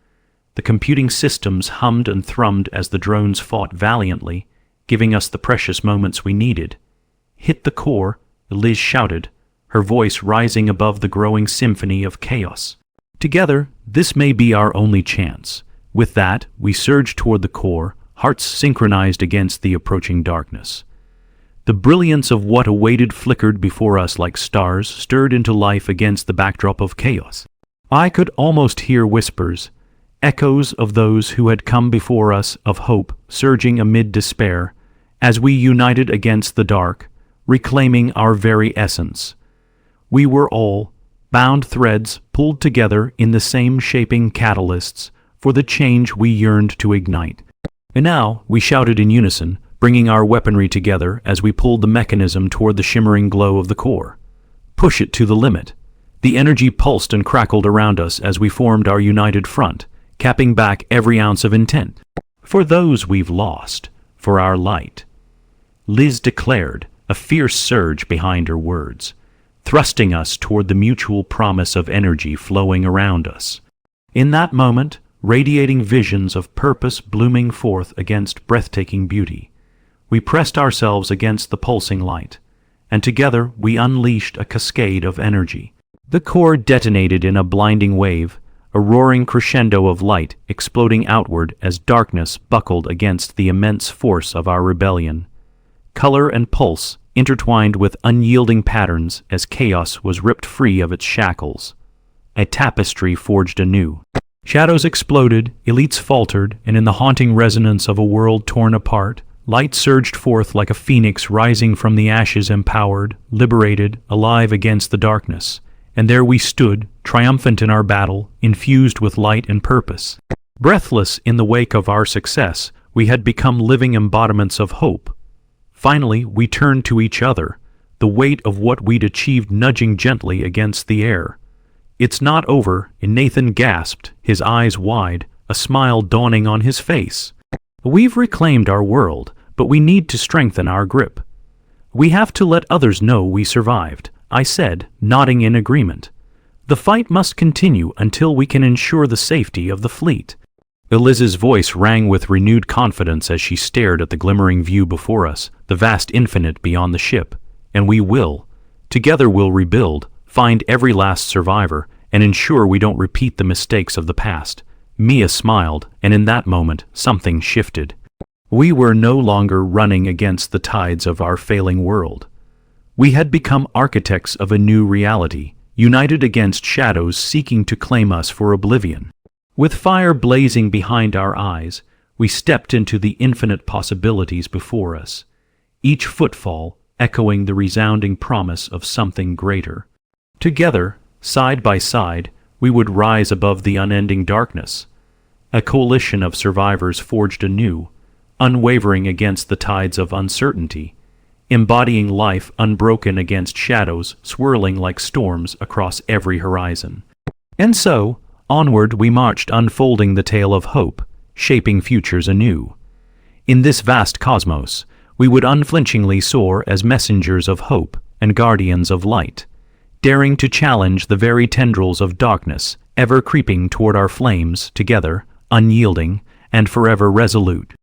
The computing systems hummed and thrummed as the drones fought valiantly, giving us the precious moments we needed. "Hit the core," Liz shouted, her voice rising above the growing symphony of chaos. "Together, this may be our only chance." With that, we surged toward the core, hearts synchronized against the approaching darkness. The brilliance of what awaited flickered before us like stars stirred into life against the backdrop of chaos. I could almost hear whispers, echoes of those who had come before us, of hope surging amid despair, as we united against the dark, reclaiming our very essence. We were all, bound threads pulled together in the same shaping catalysts for the change we yearned to ignite. And now, we shouted in unison, bringing our weaponry together as we pulled the mechanism toward the shimmering glow of the core. Push it to the limit. The energy pulsed and crackled around us as we formed our united front, capping back every ounce of intent. "For those we've lost, for our light," Liz declared, a fierce surge behind her words, thrusting us toward the mutual promise of energy flowing around us. In that moment, radiating visions of purpose blooming forth against breathtaking beauty, we pressed ourselves against the pulsing light, and together we unleashed a cascade of energy. The core detonated in a blinding wave, a roaring crescendo of light exploding outward as darkness buckled against the immense force of our rebellion. Color and pulse intertwined with unyielding patterns as chaos was ripped free of its shackles. A tapestry forged anew. Shadows exploded, elites faltered, and in the haunting resonance of a world torn apart, light surged forth like a phoenix rising from the ashes, empowered, liberated, alive against the darkness. And there we stood, triumphant in our battle, infused with light and purpose. Breathless in the wake of our success, we had become living embodiments of hope. Finally, we turned to each other, the weight of what we'd achieved nudging gently against the air. "It's not over," and Nathan gasped, his eyes wide, a smile dawning on his face. "We've reclaimed our world, but we need to strengthen our grip. We have to let others know we survived," I said, nodding in agreement. "The fight must continue until we can ensure the safety of the fleet." Eliz's voice rang with renewed confidence as she stared at the glimmering view before us, the vast infinite beyond the ship. "And we will. Together we'll rebuild, find every last survivor, and ensure we don't repeat the mistakes of the past." Mia smiled, and in that moment, something shifted. We were no longer running against the tides of our failing world. We had become architects of a new reality, united against shadows seeking to claim us for oblivion. With fire blazing behind our eyes, we stepped into the infinite possibilities before us, each footfall echoing the resounding promise of something greater. Together, side by side, we would rise above the unending darkness. A coalition of survivors forged anew, unwavering against the tides of uncertainty, embodying life unbroken against shadows swirling like storms across every horizon. And so, onward we marched, unfolding the tale of hope, shaping futures anew. In this vast cosmos, we would unflinchingly soar as messengers of hope and guardians of light, daring to challenge the very tendrils of darkness, ever creeping toward our flames. Together, unyielding, and forever resolute.